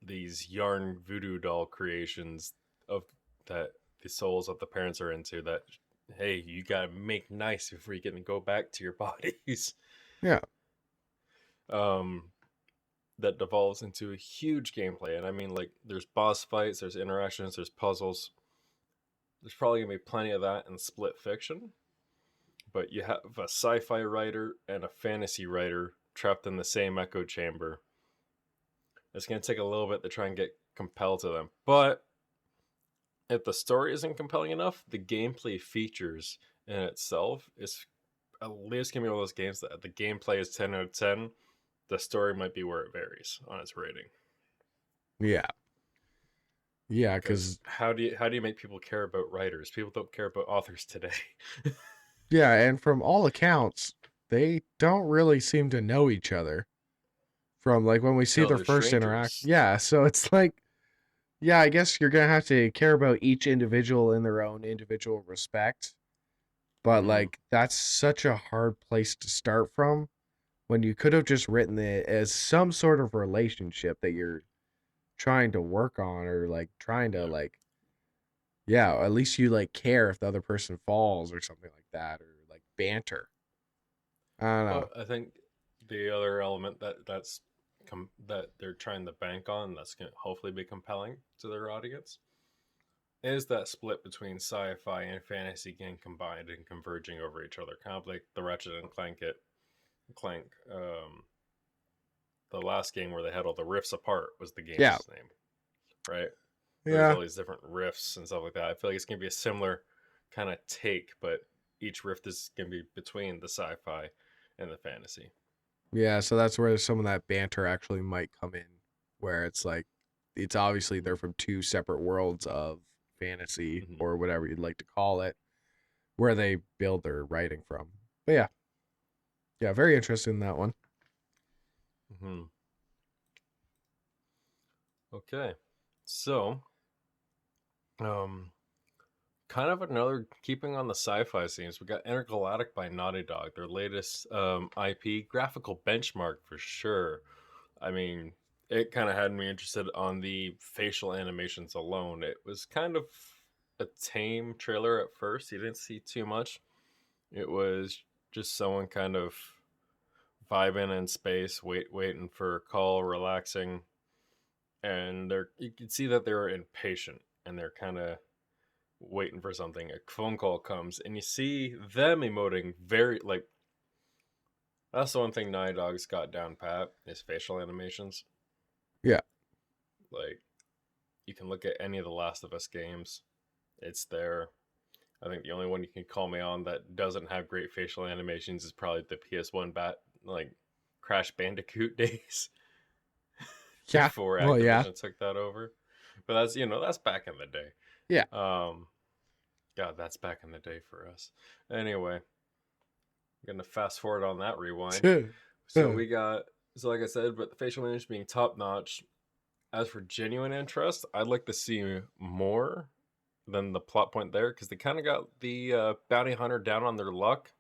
these yarn voodoo doll creations of that the souls of the parents are into, that hey, you gotta make nice before you get to go back to your bodies. Yeah. That devolves into a huge gameplay. And I mean, like, there's boss fights, there's interactions, there's puzzles. There's probably gonna be plenty of that in Split Fiction, but you have a sci-fi writer and a fantasy writer trapped in the same echo chamber. It's going to take a little bit to try and get compelled to them. But if the story isn't compelling enough, the gameplay features in itself is at least going to be one of those games that the gameplay is 10 out of 10, the story might be where it varies on its rating. Yeah. Yeah, Because because how do you make people care about writers? People don't care about authors today. yeah, and from all accounts, they don't really seem to know each other. From like when we see No, their they're first interact. strangers. Yeah, so it's like, yeah, I guess you're gonna have to care about each individual in their own individual respect. But Hmm. like that's such a hard place to start from when you could have just written it as some sort of relationship that you're trying to work on, or like trying to Yeah. like, yeah, at least you like care if the other person falls or something like that, or like banter. I don't know. Well, I think the other element that they're trying to bank on that's going to hopefully be compelling to their audience is that split between sci-fi and fantasy getting combined and converging over each other, kind of like the Ratchet and Clank. The last game where they had all the rifts apart was the Yeah, game's name, right? Where there's yeah, all these different rifts and stuff like that. I feel like it's gonna be a similar kind of take, but each rift is gonna be between the sci-fi and the fantasy. yeah. So that's where some of that banter actually might come in, where it's like, it's obviously they're from two separate worlds of fantasy Mm-hmm. or whatever you'd like to call it, where they build their writing from. But yeah, yeah, very interesting in that one. Mm-hmm. Okay, so um, kind of another keeping on the sci-fi themes. We got Intergalactic by Naughty Dog, their latest IP graphical benchmark for sure. I mean, it kind of had me interested on the facial animations alone. It was kind of a tame trailer at first. You didn't see too much. It was just someone kind of vibing in space, waiting for a call, relaxing, and you can see that they were impatient and they're kind of waiting for something. A phone call comes, and you see them emoting very like. That's the one thing Naughty Dog's got down pat is facial animations. Yeah, Like you can look at any of the Last of Us games, it's there. I think the only one you can call me on that doesn't have great facial animations is probably the PS1 like Crash Bandicoot days yeah. before Well, yeah, Activision took that over. But that's back in the day. yeah. God, that's back in the day for us. Anyway, I'm gonna fast forward on that rewind. So we got like I said, but the facial animation being top notch. As for genuine interest, I'd like to see more than the plot point there because they kind of got the bounty hunter down on their luck.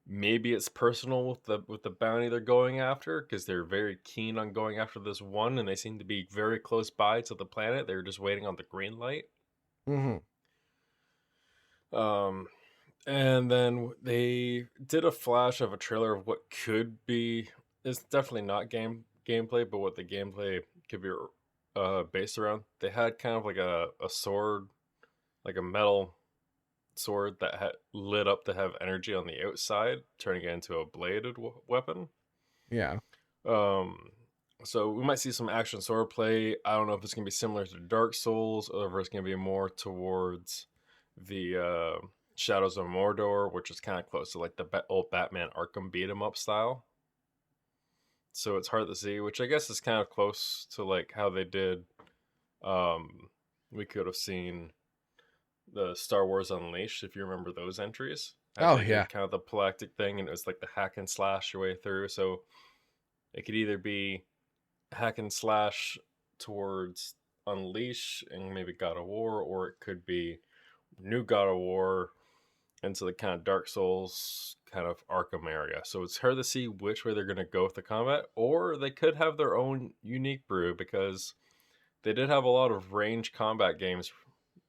Maybe it's personal with the bounty they're going after because they're very keen on going after this one, and they seem to be very close by to the planet. They're just waiting on the green light. Mm-hmm. Um, and then they did a flash of a trailer of what could be. It's definitely not gameplay, but what the gameplay could be based around. They had kind of like a sword, like a metal sword that had lit up to have energy on the outside, turning it into a bladed weapon. Yeah, Um, so we might see some action sword play. I don't know if it's gonna be similar to Dark Souls or if it's gonna be more towards the Shadows of Mordor, which is kind of close to like the old Batman Arkham beat 'em up style. So it's hard to see, which I guess is kind of close to like how they did. Um, we could have seen the Star Wars Unleashed, if you remember those entries. How oh they yeah, did kind of the galactic thing, and it was like the hack and slash your way through. So it could either be hack and slash towards Unleash and maybe God of War, or it could be new God of War into the kind of Dark Souls kind of Arkham area. So it's hard to see which way they're going to go with the combat, or they could have their own unique brew because they did have a lot of range combat games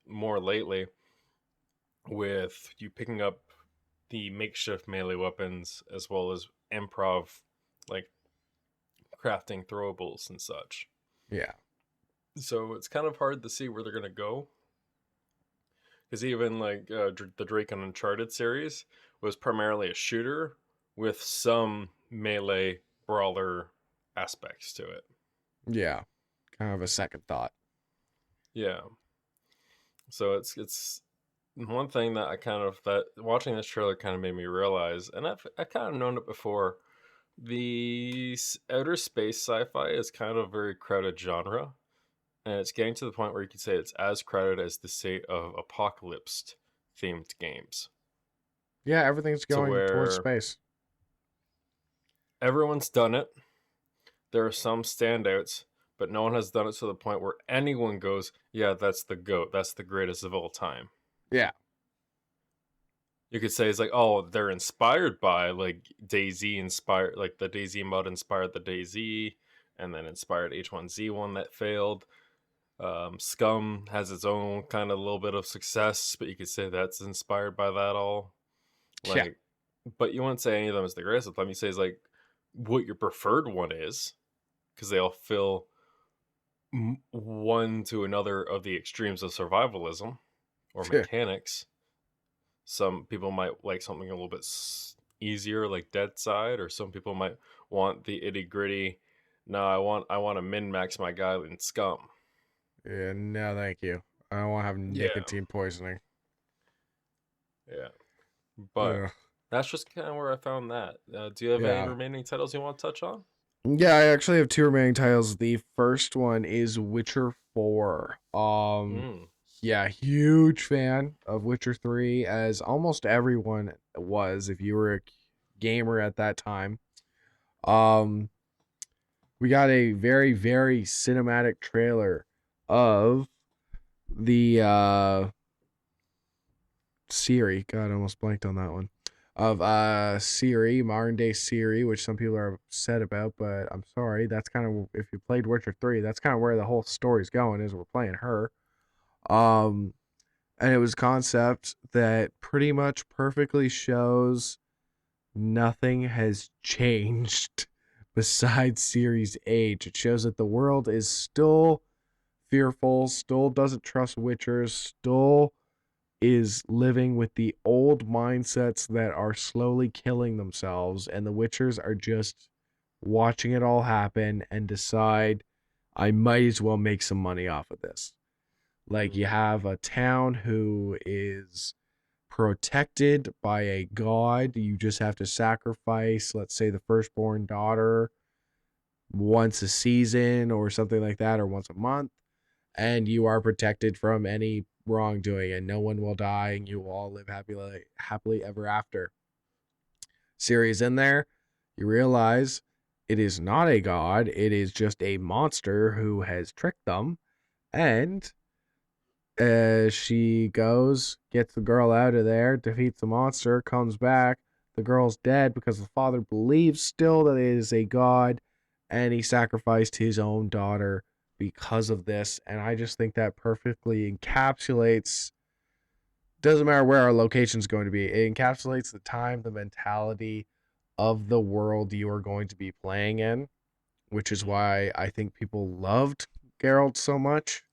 more lately with you picking up the makeshift melee weapons as well as improv like crafting throwables and such. yeah, So it's kind of hard to see where they're going to go because even like the Drake and Uncharted series was primarily a shooter with some melee brawler aspects to it. yeah. Kind of a second thought. Yeah. So it's one thing that I kind of that watching this trailer kind of made me realize, and I kind of known it before, The outer space sci-fi is kind of a very crowded genre, and it's getting to the point where you could say it's as crowded as the state of apocalypse themed games. Yeah, everything's To going towards where space. everyone's done it. There are some standouts, but no one has done it to the point where anyone goes, yeah, that's the GOAT. That's the greatest of all time. Yeah. You could say it's like, oh, they're inspired by like DayZ inspired, like the DayZ mod inspired the DayZ, and then inspired H1Z1 that failed. Scum has its own kind of little bit of success, but you could say that's inspired by that all. Yeah. Like, but you wouldn't say any of them is the greatest of them. You say is like what your preferred one is, because they all fill one to another of the extremes of survivalism or Yeah. mechanics. Some people might like something a little bit easier, like Dead Side, or some people might want the itty gritty. No, I want to min max my guy in Scum. Yeah, no, thank you. I don't want to have Yeah. nicotine poisoning. Yeah, but Ugh. that's just kind of where I found that. Do you have any remaining titles you want to touch on? Yeah, I actually have two remaining titles. The first one is Witcher 4. Yeah, huge fan of Witcher 3, as almost everyone was if you were a gamer at that time. We got a very, very cinematic trailer of the Siri. God, I almost blanked on that one. Of Siri, modern day Siri, which some people are upset about, but I'm sorry. That's kind of, if you played Witcher 3, that's kind of where the whole story's going, is we're playing her. And it was a concept that pretty much perfectly shows nothing has changed besides Siri's age. It shows that the world is still fearful, still doesn't trust Witchers, still is living with the old mindsets that are slowly killing themselves, and the Witchers are just watching it all happen and decide, I might as well make some money off of this. Like, you have a town who is protected by a god. You just have to sacrifice, let's say, the firstborn daughter once a season or something like that, or once a month, and you are protected from any wrongdoing, and no one will die, and you will all live happily ever after. Siri's in there. You realize it is not a god, it is just a monster who has tricked them, and she goes, gets the girl out of there, defeats the monster, comes back. The girl's dead because the father believes still that it is a god, and he sacrificed his own daughter because of this. And I just think that perfectly encapsulates, doesn't matter where our location is going to be, it encapsulates the time, the mentality of the world you are going to be playing in, which is why I think people loved Geralt so much,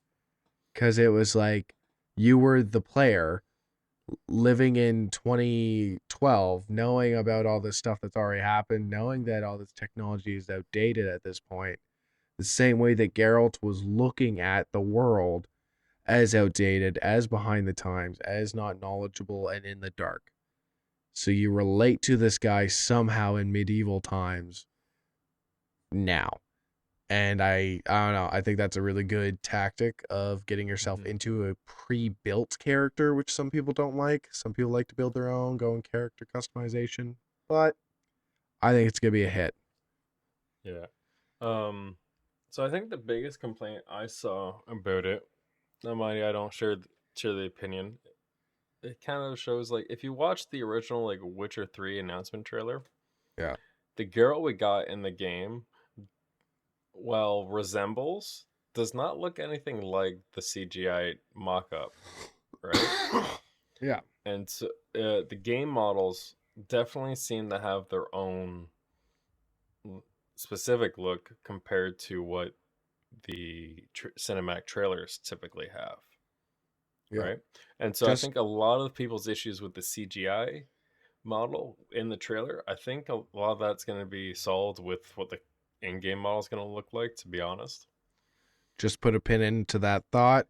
because it was like you were the player living in 2012, knowing about all this stuff that's already happened, knowing that all this technology is outdated at this point, the same way that Geralt was looking at the world as outdated, as behind the times, as not knowledgeable, and in the dark. So you relate to this guy somehow in medieval times now. And I don't know, I think that's a really good tactic of getting yourself into a pre-built character, which some people don't like. Some people like to build their own, go in character customization. But I think it's going to be a hit. Yeah. So I think the biggest complaint I saw about it, now mind you, I don't share the opinion. It kind of shows, like, if you watch the original like Witcher 3 announcement trailer, Yeah. the girl we got in the game, while resembles, does not look anything like the CGI mock-up, right? Yeah. And so, the game models definitely seem to have their own specific look compared to what the cinematic trailers typically have. Yeah. Right? And so I think a lot of people's issues with the CGI model in the trailer, I think a lot of that's going to be solved with what the in-game model is going to look like, to be honest. Just put a pin into that thought.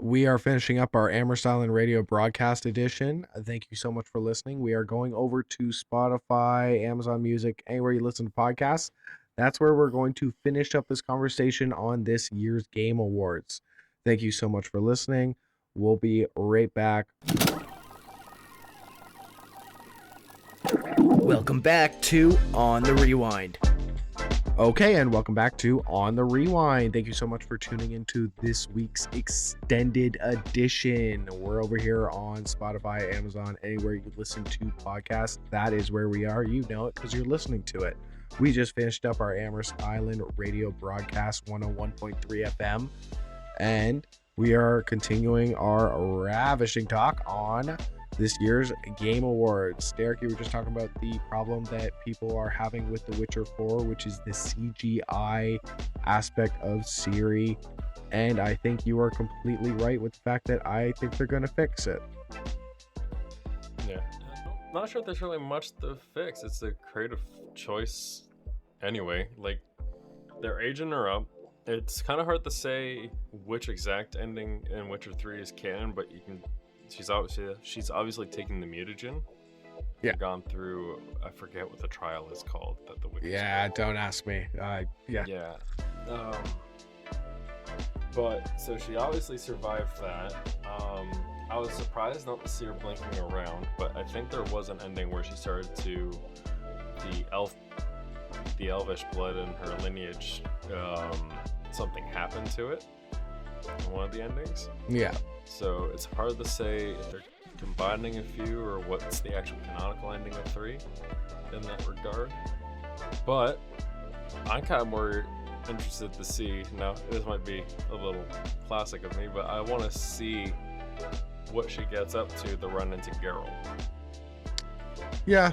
We are finishing up our Amherst Island Radio broadcast edition. Thank you so much for listening. We are going over to Spotify, Amazon Music, anywhere you listen to podcasts. That's where we're going to finish up this conversation on this year's Game Awards. Thank you so much for listening. We'll be right back. Welcome back to On the Rewind. Okay, and welcome back to On the Rewind. Thank you so much for tuning into this week's extended edition. We're over here on Spotify, Amazon, anywhere you listen to podcasts. That is where we are. You know it because you're listening to it. We just finished up our Amherst Island radio broadcast 101.3 FM, and we are continuing our ravishing talk on this year's Game Awards. Derek, you were just talking about the problem that people are having with The Witcher 4, which is the CGI aspect of Ciri. And I think you are completely right with the fact that I think they're going to fix it. Yeah. Not sure there's really much to fix. It's a creative choice anyway. Like, they're aging her up. It's kind of hard to say which exact ending in Witcher 3 is canon, but you can... She's obviously taking the mutagen. Yeah. Gone through, I forget what the trial is called. That the Witcher. Yeah, don't ask me. Yeah. Yeah. But so she obviously survived that. I was surprised not to see her blinking around, but I think there was an ending where she started to the elvish blood in her lineage. Something happened to it in one of the endings. Yeah. So it's hard to say if they're combining a few or what's the actual canonical ending of 3 in that regard. But I'm kind of more interested to see, now this might be a little classic of me, but I want to see what she gets up to the run into Geralt. Yeah,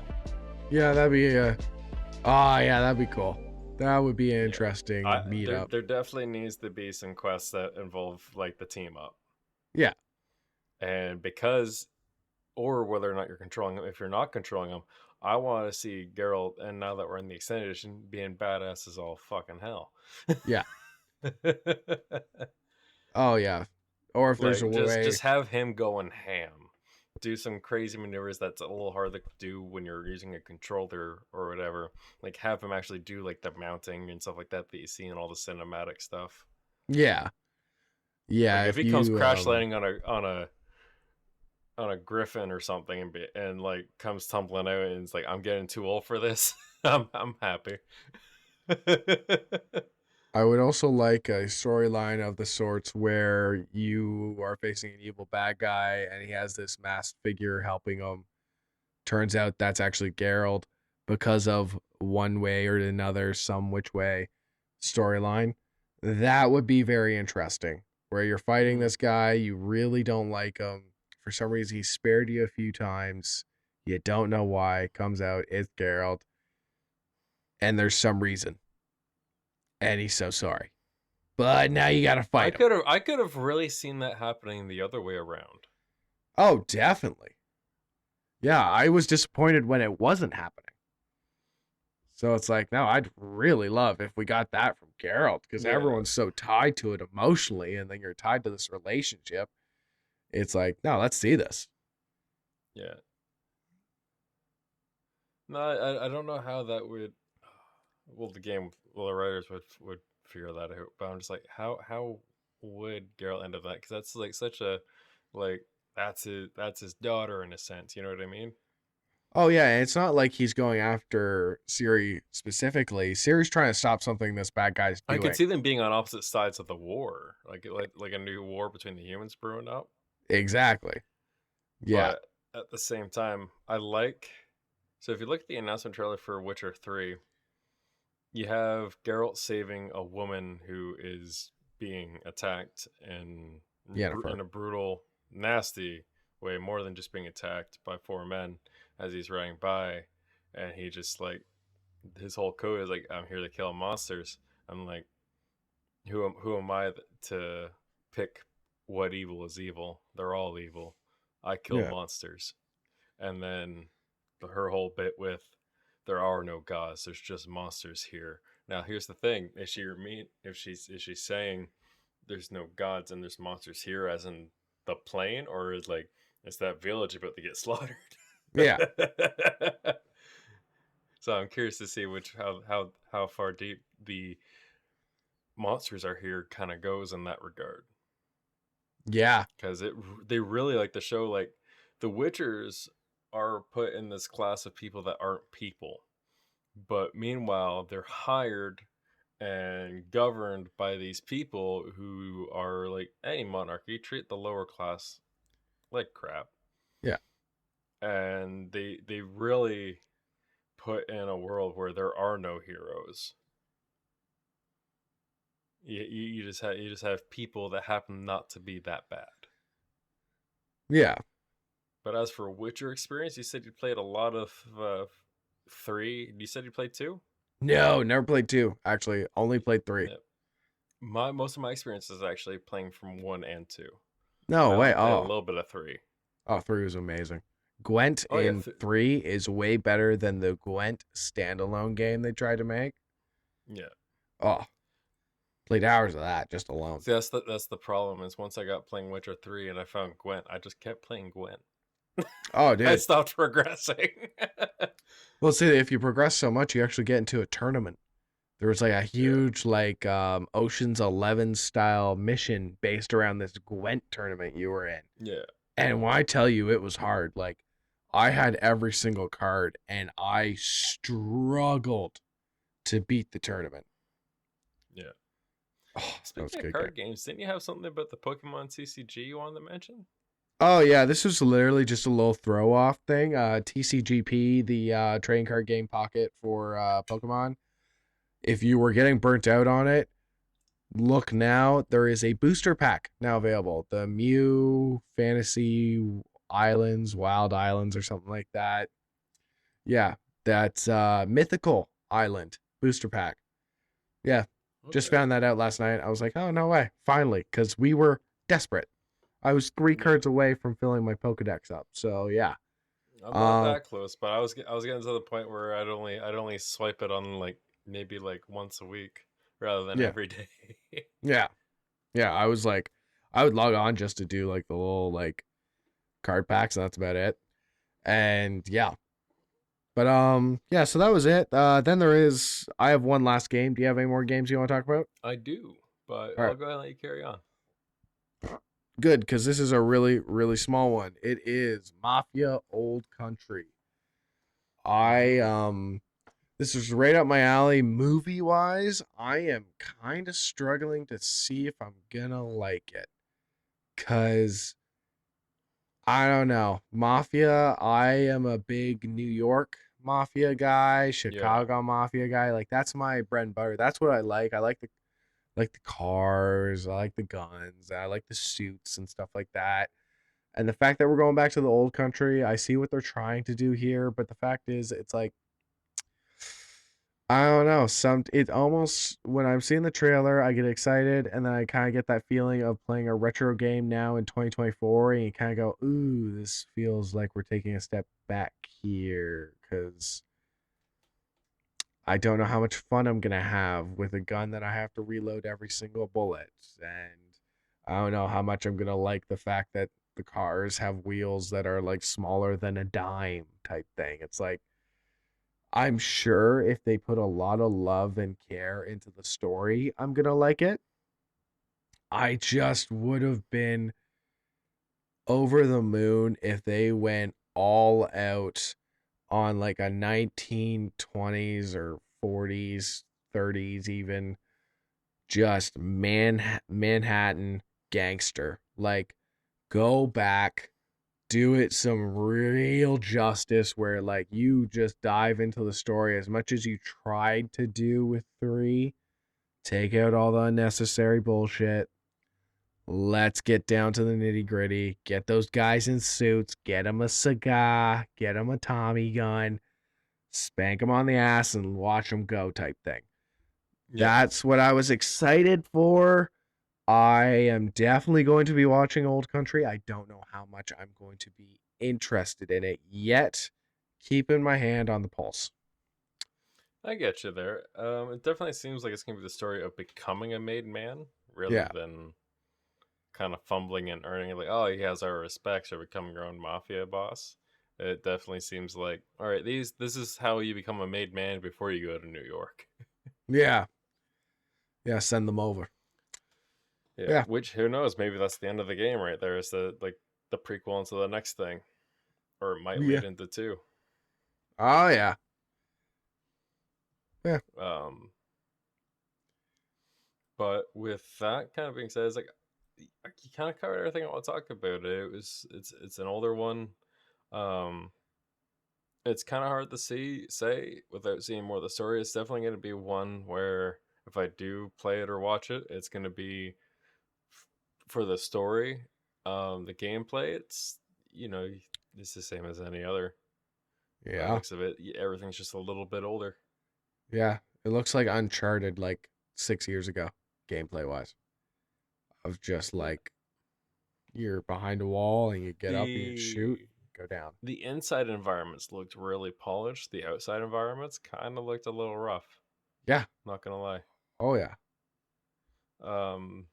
that'd be that'd be cool. That would be an interesting meetup. There definitely needs to be some quests that involve like the team up. Yeah. And because, or whether or not you're controlling them, if you're not controlling them, I want to see Geralt, and now that we're in the extended edition, being badass as all fucking hell. Yeah. Oh, yeah. Or if there's a way. Just have him going ham. Do some crazy maneuvers that's a little hard to do when you're using a controller or whatever. Like, have him actually do, like, the mounting and stuff like that you see in all the cinematic stuff. Yeah. Yeah, like if he comes crash landing on a griffin or something and like comes tumbling out and it's like, I'm getting too old for this, I'm happy. I would also like a storyline of the sorts where you are facing an evil bad guy and he has this masked figure helping him. Turns out that's actually Geralt because of one way or another, some which way storyline. That would be very interesting. Where you're fighting this guy, you really don't like him. For some reason, he spared you a few times. You don't know why. Comes out, it's Geralt. And there's some reason. And he's so sorry. But now you gotta fight him. I could have really seen that happening the other way around. Oh, definitely. Yeah, I was disappointed when it wasn't happening. So it's like, no, I'd really love if we got that from Geralt, because everyone's so tied to it emotionally, and then you're tied to this relationship. It's like, no, let's see this. Yeah. No, I don't know how that would. Well, the writers would figure that out. But I'm just like, how would Geralt end up that? Because that's like such a that's his daughter in a sense. You know what I mean? Oh yeah, it's not like he's going after Ciri specifically. Ciri's trying to stop something this bad guy's doing. I could see them being on opposite sides of the war, like a new war between the humans brewing up. Exactly. Yeah. But at the same time, I like. So if you look at the announcement trailer for Witcher 3, you have Geralt saving a woman who is being attacked in a brutal, nasty way, more than just being attacked by 4 men as he's riding by, and he just like his whole code is like, I'm here to kill monsters. I'm like, who am I to pick what evil is evil? They're all evil. I kill monsters. And then her whole bit with, there are no gods, there's just monsters here. Now here's the thing: is she saying there's no gods and there's monsters here, as in the plane, or is like it's that village about to get slaughtered? Yeah. So I'm curious to see how far deep the monsters are here kind of goes in that regard, Yeah. because they really like the show. Like the Witchers are put in this class of people that aren't people, but meanwhile they're hired and governed by these people who are like any monarchy, treat the lower class like crap. Yeah. And they really put in a world where there are no heroes. You just have people that happen not to be that bad. Yeah. But as for Witcher experience, you said you played a lot of 3. You said you played 2? No, never played 2. Actually, only played 3. Yeah. Most of my experience is actually playing from 1 and 2. No I way. only played a Oh, little bit of 3. 3 was amazing. Gwent Oh yeah, in 3 is way better than the Gwent standalone game they tried to make. yeah. Oh, played hours of that just alone. See, that's the problem. Is once I got playing Witcher 3 and I found Gwent, I just kept playing Gwent. Oh, I dude. stopped progressing. Well, see, if you progress so much, you actually get into a tournament. There was like a huge Ocean's 11 style mission based around this Gwent tournament you were in. Yeah. And when I tell you it was hard, like I had every single card and I struggled to beat the tournament. Yeah. Oh, that was Speaking good of card games, didn't you have something about the Pokemon CCG you wanted to mention? Oh yeah, this was literally just a little throw off thing. TCGP, the trading card game pocket for Pokemon. If you were getting burnt out on it, look now. There is a booster pack now available. The Mew Fantasy Islands, Wild Islands, or something like that. Yeah, that's Mythical Island booster pack. Yeah, just Okay. found that out last night. I was like, oh no way, finally, because we were desperate. I was 3 cards away from filling my Pokedex up. So yeah. I'm not that close, but I was getting to the point where I'd only swipe it on like maybe like once a week rather than Yeah. every day. Yeah. Yeah. I was like, I would log on just to do like the little like card packs, and that's about it. And yeah. But yeah, so that was it. Then I have one last game. Do you have any more games you want to talk about? I do, but All I'll right. go ahead and let you carry on. Good, because this is a really, really small one. It is Mafia Old Country. This is right up my alley movie wise. I am kind of struggling to see if I'm gonna like it. Cause I don't know. Mafia, I am a big New York Mafia guy, Chicago Mafia guy. Like that's my bread and butter. That's what I like. I like the cars, I like the guns, I like the suits and stuff like that. And the fact that we're going back to the old country, I see what they're trying to do here, but the fact is it's like I don't know. It almost when I'm seeing the trailer, I get excited, and then I kind of get that feeling of playing a retro game now in 2024, and you kind of go, "Ooh, this feels like we're taking a step back here," because I don't know how much fun I'm gonna have with a gun that I have to reload every single bullet, and I don't know how much I'm gonna like the fact that the cars have wheels that are like smaller than a dime type thing. It's like I'm sure if they put a lot of love and care into the story, I'm going to like it. I just would have been over the moon if they went all out on like a 1920s or 40s, 30s even just Manhattan gangster. Like go back, do it some real justice where like you just dive into the story as much as you tried to do with 3. Take out all the unnecessary bullshit. Let's get down to the nitty gritty. Get those guys in suits. Get them a cigar. Get them a Tommy gun. Spank them on the ass and watch them go type thing. Yeah. That's what I was excited for. I am definitely going to be watching Old Country. I don't know how much I'm going to be interested in it yet. Keeping my hand on the pulse. I get you there. It definitely seems like it's gonna be the story of becoming a made man rather Yeah. than kind of fumbling and earning like, oh, he has our respects or becoming your own mafia boss. It definitely seems like, all right, this is how you become a made man before you go to New York. Yeah. Yeah. Send them over. Yeah, Yeah. which who knows? Maybe that's the end of the game right there. Is the prequel into the next thing, or it might Yeah. lead into two. Oh yeah. Yeah. But with that kind of being said, it's like you kind of covered everything I want to talk about. It's an older one. Um, it's kind of hard to say without seeing more of the story. It's definitely going to be one where if I do play it or watch it, it's going to be for the story. The gameplay, it's it's the same as any other. By the Yeah. looks of it, everything's just a little bit older. Yeah. It looks like Uncharted like 6 years ago, gameplay wise. Of just Yeah. like you're behind a wall and you get up and you shoot, The go down. the inside environments looked really polished. The outside environments kind of looked a little rough. Yeah. Not gonna lie. Oh yeah. Um,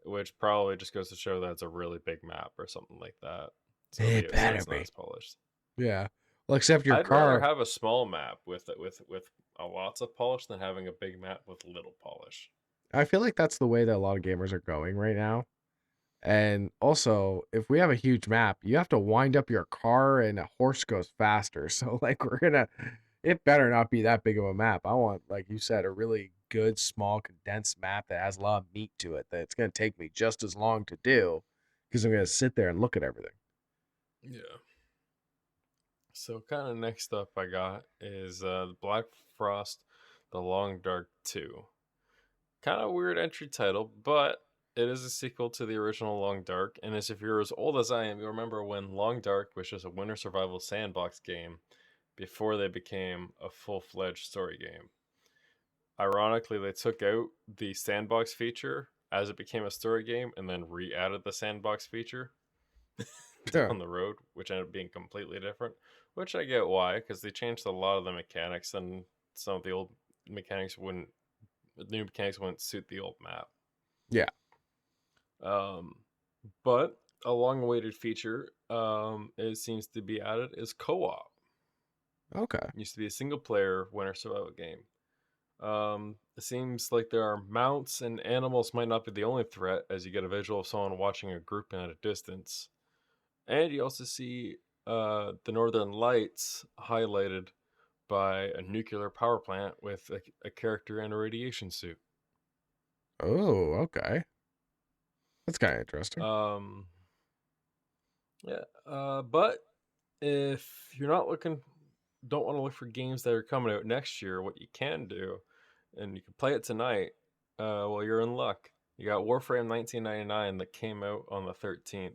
which probably just goes to show that it's a really big map or something like that. So It the better outside's not be. as polished. Yeah. Well, except your I'd rather car. have a small map with a lots of polish than having a big map with little polish. I feel like that's the way that a lot of gamers are going right now. And also, if we have a huge map, you have to wind up your car and a horse goes faster. So like it better not be that big of a map. I want, like you said, a really good, small, condensed map that has a lot of meat to it that it's gonna take me just as long to do because I'm gonna sit there and look at everything. Yeah. So kind of next up I got is the Black Frost, The Long Dark 2. Kind of weird entry title, but it is a sequel to the original Long Dark, and as if you're as old as I am, you'll remember when Long Dark was just a winter survival sandbox game before they became a full-fledged story game. Ironically, they took out the sandbox feature as it became a story game and then re-added the sandbox feature Yeah. down the road, which ended up being completely different, which I get why, because they changed a lot of the mechanics and some of the old mechanics wouldn't the new mechanics wouldn't suit the old map. Yeah. But a long-awaited feature, it seems to be added, is co-op. Okay. It used to be a single-player winter survival game. It seems like there are mounts and animals might not be the only threat, as you get a visual of someone watching a group at a distance, and you also see the Northern Lights highlighted by a nuclear power plant with a character in a radiation suit. Oh, okay. That's kind of interesting. Yeah. But if you're not don't want to look for games that are coming out next year, what you can do, and you can play it tonight, well, you're in luck. You got Warframe 1999 that came out on the 13th,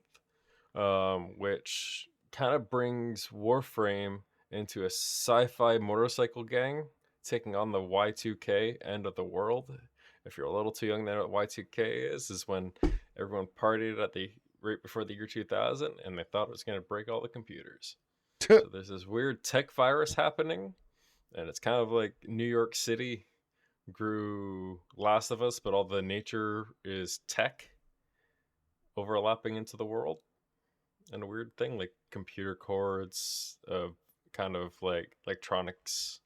which kind of brings Warframe into a sci-fi motorcycle gang taking on the Y2K end of the world. If you're a little too young to know what Y2K is when everyone partied at the right before the year 2000 and they thought it was going to break all the computers. So there's this weird tech virus happening, and it's kind of like New York City grew Last of Us, but all the nature is tech overlapping into the world. And a weird thing like computer cords, kind of like electronics.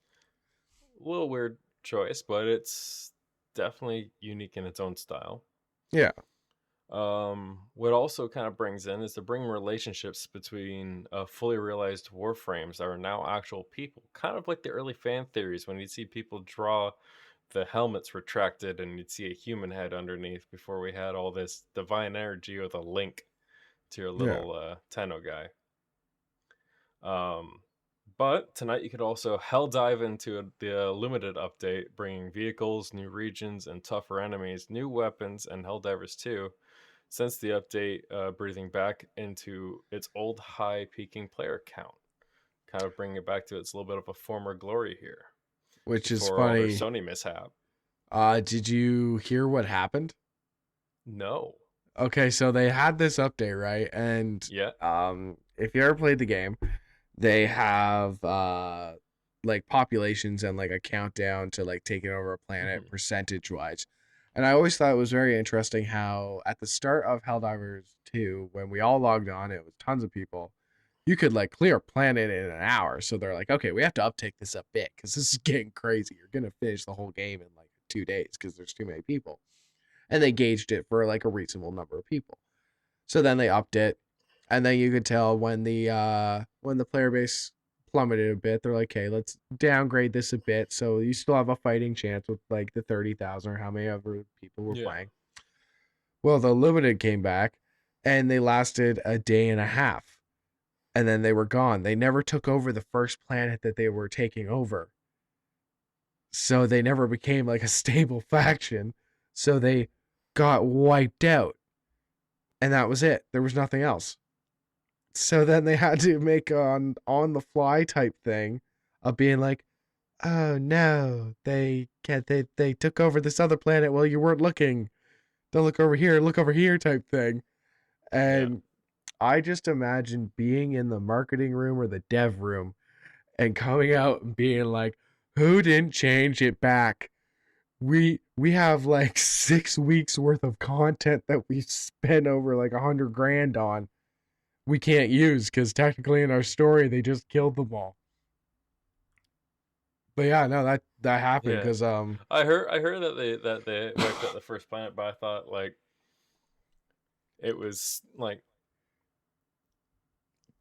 A little weird choice, but it's definitely unique in its own style. Yeah. What also kind of brings in is to bring relationships between fully realized warframes that are now actual people, kind of like the early fan theories when you'd see people draw the helmets retracted and you'd see a human head underneath before we had all this divine energy with a link to your little Tenno guy. But tonight you could also hell dive into the limited update, bringing vehicles, new regions, and tougher enemies, new weapons, and Helldivers 2. Since the update, breathing back into its old high peaking player count, kind of bringing it back to its little bit of a former glory here. Which is before all their funny. Sony mishap. Did you hear what happened? No. Okay, so they had this update, right? And Yeah. if you ever played the game, they have like populations and like a countdown to like taking over a planet percentage wise. And I always thought it was very interesting how at the start of Helldivers 2, when we all logged on, it was tons of people. You could like clear a planet in an hour. So they're like, okay, we have to uptake this a bit because this is getting crazy. You're gonna finish the whole game in like 2 days because there's too many people. And they gauged it for like a reasonable number of people. So then they upped it, and then you could tell when the player base plummeted a bit. They're like, okay, let's downgrade this a bit so you still have a fighting chance with like the 30,000 or how many other people were playing. Well, the limited came back, and they lasted a day and a half, and then they were gone. They never took over the first planet that they were taking over, so they never became like a stable faction. So they got wiped out. And that was it. There was nothing else. So then they had to make an on the fly type thing of being like, oh no, they took over this other planet while you weren't looking. Don't look over here type thing. And I just imagine being in the marketing room or the dev room and coming out and being like, who didn't change it back? We have like 6 weeks worth of content that we spent over like 100 grand on. We can't use because technically in our story they just killed them all. But yeah, no, that happened because I heard that they wiped out the first planet, but I thought like it was like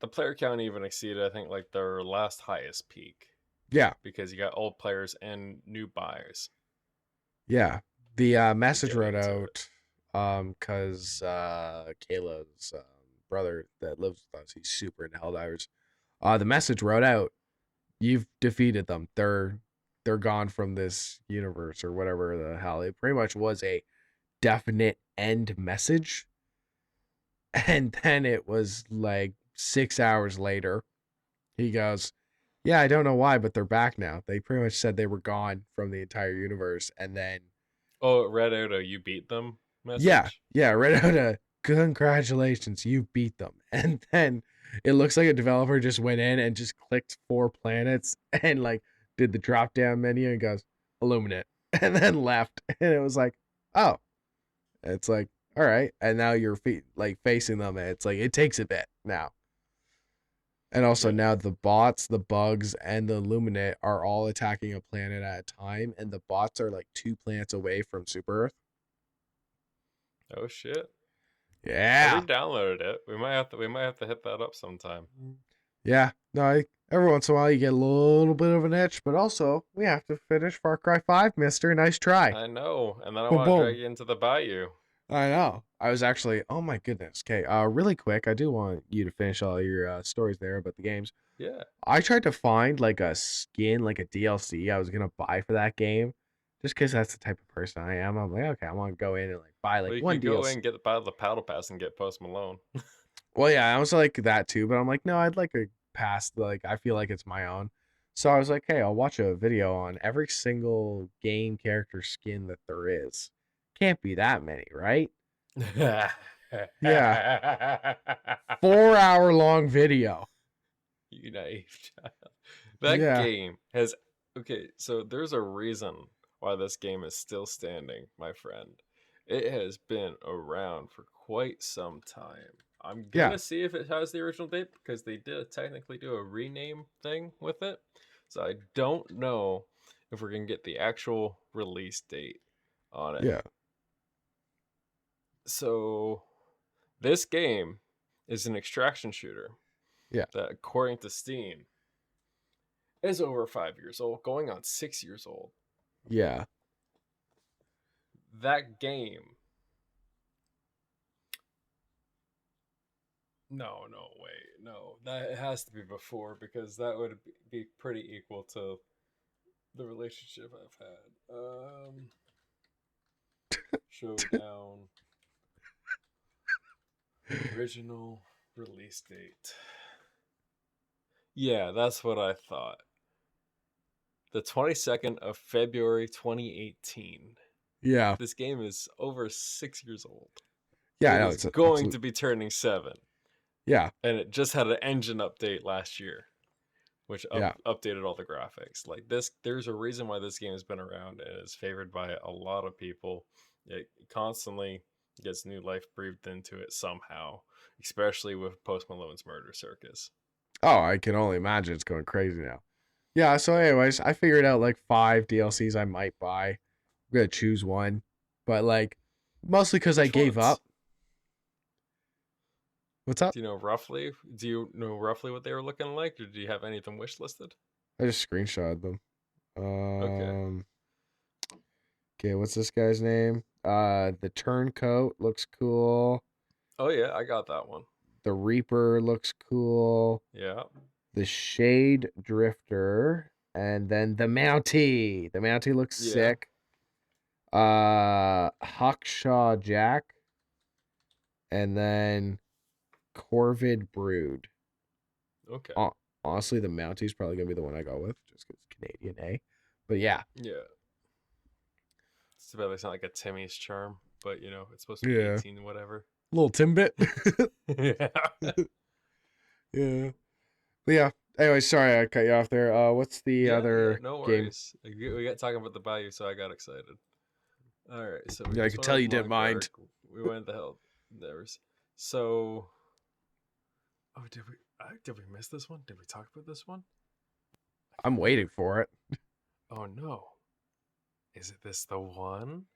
the player count even exceeded, I think, like their last highest peak. Yeah, because you got old players and new buyers. Yeah, the message wrote out because Kayla's brother that lives with us, he's super into Helldivers. The message wrote out, you've defeated them. They're gone from this universe or whatever the hell. It pretty much was a definite end message. And then it was like 6 hours later, he goes, yeah, I don't know why, but they're back now. They pretty much said they were gone from the entire universe, and then it read out a "you beat them" message. Yeah, read out a congratulations, you beat them, and then it looks like a developer just went in and just clicked 4 planets and like did the drop down menu and goes illuminate, and then left, and it was like, oh, it's like all right, and now you're like facing them, and it's like it takes a bit now. And also now the bots, the bugs, and the Illuminate are all attacking a planet at a time, and the bots are like 2 planets away from Super Earth. Oh shit! Yeah, I re-downloaded it. We might have to hit that up sometime. Yeah, no, every once in a while you get a little bit of an itch, but also we have to finish Far Cry 5, Mister. Nice try. I know, and then I want to drag you into the Bayou. I know. I was actually, oh my goodness. Okay, really quick, I do want you to finish all your stories there about the games. Yeah. I tried to find like a skin, like a DLC I was gonna buy for that game, just because that's the type of person I am. I'm like, okay, I want to go in and like buy like one DLC. Go in and get the Paddle Pass and get Post Malone. Well, yeah, I was like that too, but I'm like, no, I'd like a pass. Like, I feel like it's my own. So I was like, hey, I'll watch a video on every single game character skin that there is. Can't be that many, right? Yeah. 4-hour long video. You naive child. That game has okay, so there's a reason why this game is still standing, my friend. It has been around for quite some time. I'm gonna see if it has the original date because they did technically do a rename thing with it. So I don't know if we're gonna get the actual release date on it. Yeah. So this game is an extraction shooter. Yeah. That according to Steam is over 5 years old, going on 6 years old. Yeah. That game. No, wait. No, that has to be before because that would be pretty equal to the relationship I've had. Showdown. Original release date. Yeah, that's what I thought. The 22nd of February 2018. Yeah. This game is over 6 years old. Yeah, I know. It's going to be turning 7. Yeah. And it just had an engine update last year. which Yeah. updated all the graphics. Like this, there's a reason why this game has been around and is favored by a lot of people. It constantly gets new life breathed into it somehow, especially with Post Malone's Murder Circus. Oh, I can only imagine it's going crazy now. Yeah, so Yeah. anyways, I figured out like 5 DLCs I might buy. I'm gonna choose one. But like mostly because I Which gave ones? up. What's up? Do you know roughly? Do you know roughly what they were looking like, or do you have any of them wish listed? I just screenshotted them. Okay. Um okay, what's this guy's name? The Turncoat looks cool. Oh yeah, I got that one. The Reaper looks cool. Yeah. The Shade Drifter, and then the Mountie. The Mountie looks Yeah. sick. Hawkshaw Jack, and then Corvid Brood. Okay. Honestly, the Mountie's probably gonna be the one I go with, just because Canadian, eh? But yeah, Yeah. It's too bad it's not like a Timmy's charm, but you know, it's supposed to be yeah, 18 whatever. little Timbit. Yeah. Yeah, but yeah. Anyway, sorry I cut you off there. What's the Yeah, other no game? worries. We got talking about the Bayou, so I got excited. All right, so we Yeah, I just could went tell over you the didn't long mind. arc. We went the hell there's so. Oh, did we miss this one? Did we talk about this one? I I'm can't waiting remember. for it. Oh no, is it this the one?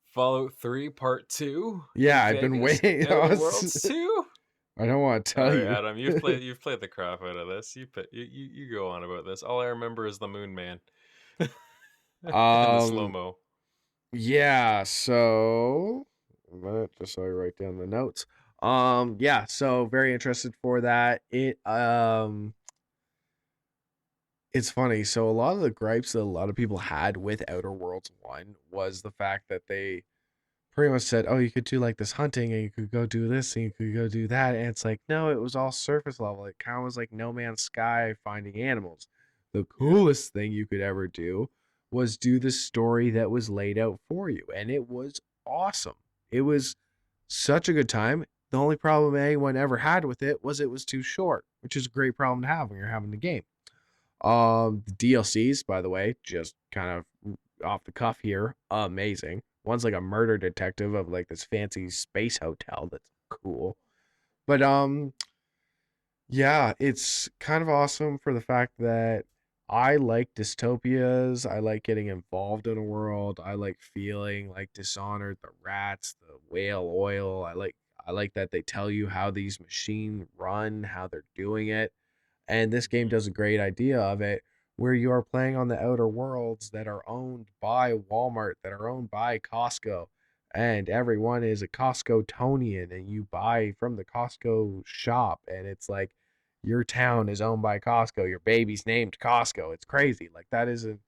Fallout 3 Part 2? New Yeah, I've been Vegas? waiting. Outer Worlds 2? I don't want to All tell right, you. Adam, you've played the crap out of this. You go on about this. All I remember is the Moon Man and the slow Um, mo. yeah. So, a minute, just so I write down the notes. Yeah. So very interested for that. It's funny. So a lot of the gripes that a lot of people had with Outer Worlds 1 was the fact that they pretty much said, "Oh, you could do like this hunting, and you could go do this, and you could go do that." And it's like, no, it was all surface level. It kind of was like No Man's Sky finding animals. The Yeah. coolest thing you could ever do was do the story that was laid out for you, and it was awesome. It was such a good time. The only problem anyone ever had with it was too short, which is a great problem to have when you're having the game. The DLCs, by the way, just kind of off the cuff here, amazing. One's like a murder detective of like this fancy space hotel that's cool. But yeah, it's kind of awesome for the fact that I like dystopias. I like getting involved in a world. I like feeling like Dishonored, the rats, the whale oil. I like that they tell you how these machines run, how they're doing it. And this game Mhm. does a great idea of it where you are playing on the outer worlds that are owned by Walmart, that are owned by Costco. And everyone is a Costco Tonian, and you buy from the Costco shop. And it's like your town is owned by Costco. Your baby's named Costco. It's crazy. Like that is a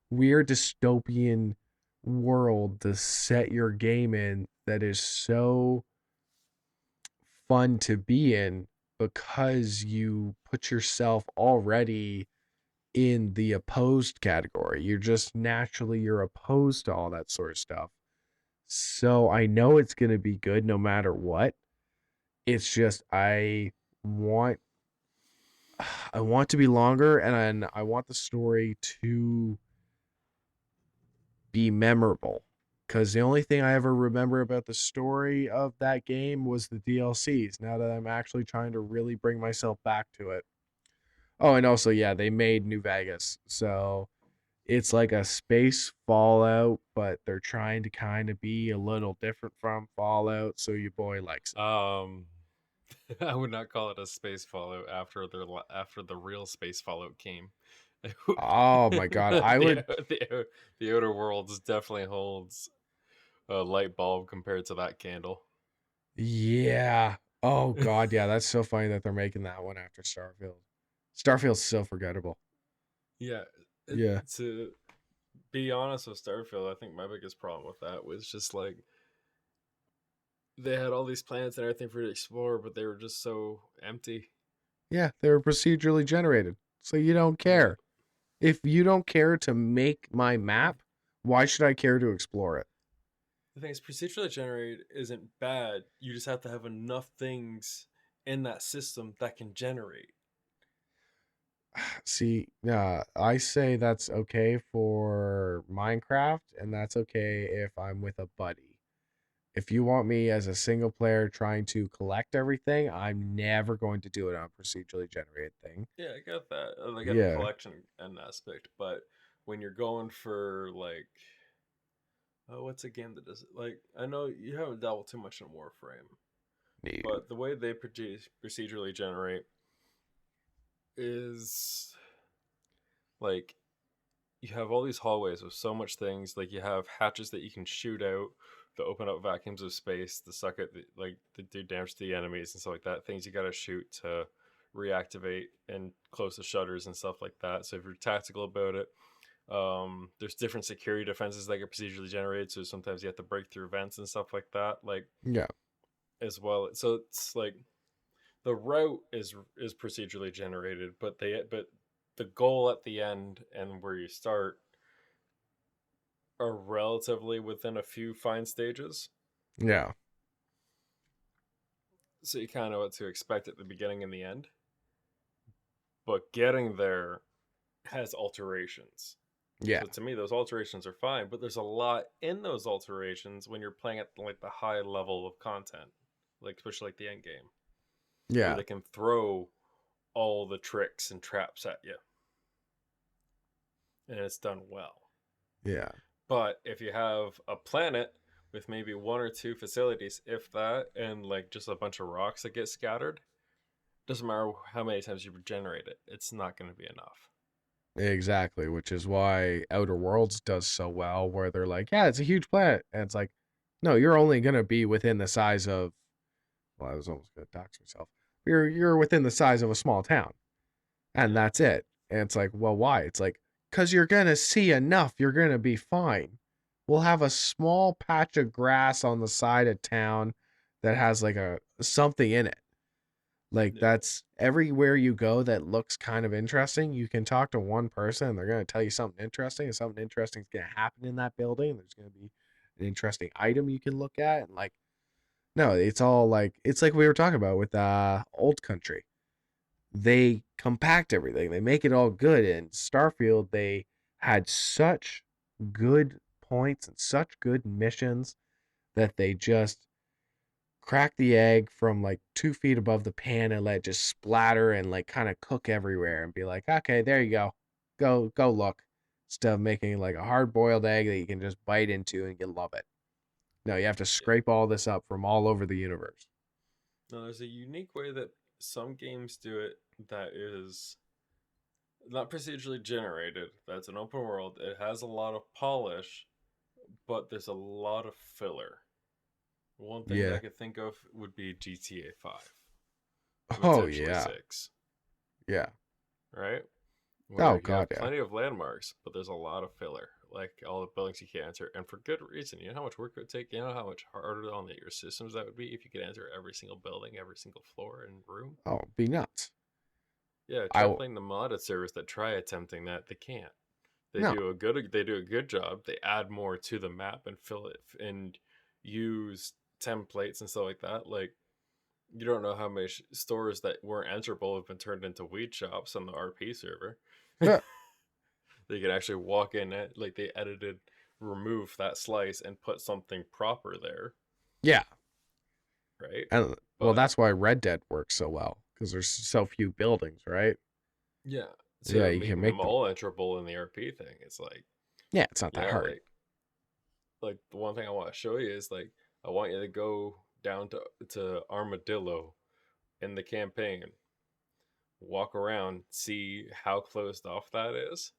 weird dystopian world to set your game in that is so fun to be in because you put yourself already in the opposed category. You're opposed to all that sort of stuff. So I know it's going to be good no matter what. It's just want I want to be longer, and I want the story to be memorable. Because the only thing I ever remember about the story of that game was the DLCs. Now that I'm actually trying to really bring myself back to it. Oh, and also, yeah, they made New Vegas. So it's like a space Fallout, but they're trying to kind of be a little different from Fallout. So your boy likes it. Um, I would not call it a space Fallout after the real space Fallout came. Oh my God. I would, The Outer Worlds definitely holds a light bulb compared to that candle. yeah. Oh God. Yeah. That's so funny that they're making that one after Starfield. Starfield's so forgettable. Yeah, Yeah. to be honest with Starfield, I think my biggest problem with that was just like they had all these planets and everything for you to explore, but they were just so empty. Yeah. They were procedurally generated. So you don't Yeah. care. If you don't care to make my map, why should I care to explore it? The thing is, procedurally generated isn't bad. You just have to have enough things in that system that can generate. See, I say that's okay for Minecraft, and that's okay if I'm with a buddy. If you want me as a single player trying to collect everything, I'm never going to do it on a procedurally generated thing. Yeah, I get that. I get the Yeah. collection and aspect, but when you're going for like, oh, what's a game that does it? Like, I know you haven't dealt too much in Warframe, No. but the way they procedurally generate is like you have all these hallways with so much things. Like you have hatches that you can shoot out that open up vacuums of space to suck at like to do damage to the enemies and stuff like that. Things you got to shoot to reactivate and close the shutters and stuff like that. So if you're tactical about it, there's different security defenses that get procedurally generated. So sometimes you have to break through vents and stuff like that. Like Yeah. as well. So it's like the route is procedurally generated, but the goal at the end and where you start are relatively within a few fine stages. Yeah. So you kind of know what to expect at the beginning and the end. But getting there has alterations. Yeah. So to me, those alterations are fine, but there's a lot in those alterations when you're playing at like the high level of content, like especially like the end game, where Yeah. they can throw all the tricks and traps at you, and it's done well. Yeah. But if you have a planet with maybe one or two facilities, if that, and like just a bunch of rocks that get scattered, doesn't matter how many times you regenerate it, it's not going to be enough. Exactly, which is why Outer Worlds does so well, where they're like, yeah, it's a huge planet. And it's like, no, you're only going to be within the size of, well, I was almost going to dox myself. You're within the size of a small town, and that's it. And it's like, well, why? It's like, because you're going to see enough. You're going to be fine. We'll have a small patch of grass on the side of town that has like a something in it. Like Yeah. that's everywhere you go that looks kind of interesting. You can talk to one person and they're going to tell you something interesting, and something interesting is going to happen in that building. There's going to be an interesting item you can look at, and like no, it's all like it's like we were talking about with Old Country. They compact everything. They make it all good. In Starfield, they had such good points and such good missions that they just crack the egg from like 2 feet above the pan and let it just splatter and like kind of cook everywhere and be like, okay, there you go. Go look. Instead of making like a hard boiled egg that you can just bite into and you love it. No, you have to scrape all this up from all over the universe. No, there's a unique way that some games do it that is not procedurally generated. That's an open world. It has a lot of polish, but there's a lot of filler. One thing that Yeah. I could think of would be GTA 5, Oh potentially yeah. 6, Yeah. right? Oh Where you god, have yeah. plenty of landmarks, but there's a lot of filler, like all the buildings you can't enter, and for good reason. You know how much work it would take? You know how much harder on your systems that would be if you could enter every single building, every single floor and room? Oh, be nuts. Yeah, I try w- playing the modded servers that try attempting that. They can't. no. They do a good job. They add more to the map and fill it and use templates and stuff like that. Like you don't know how many stores that weren't enterable have been turned into weed shops on the RP server. Yeah. They can actually walk in it like they edited, remove that slice and put something proper there, Yeah. right? And well, But that's why Red Dead works so well because there's so few buildings, right? yeah, Yeah, so you can making them make them. all enterable in the RP thing, it's like, Yeah, it's not that yeah, hard. like the one thing I want to show you is like I want you to go down to Armadillo in the campaign, walk around, see how closed off that is,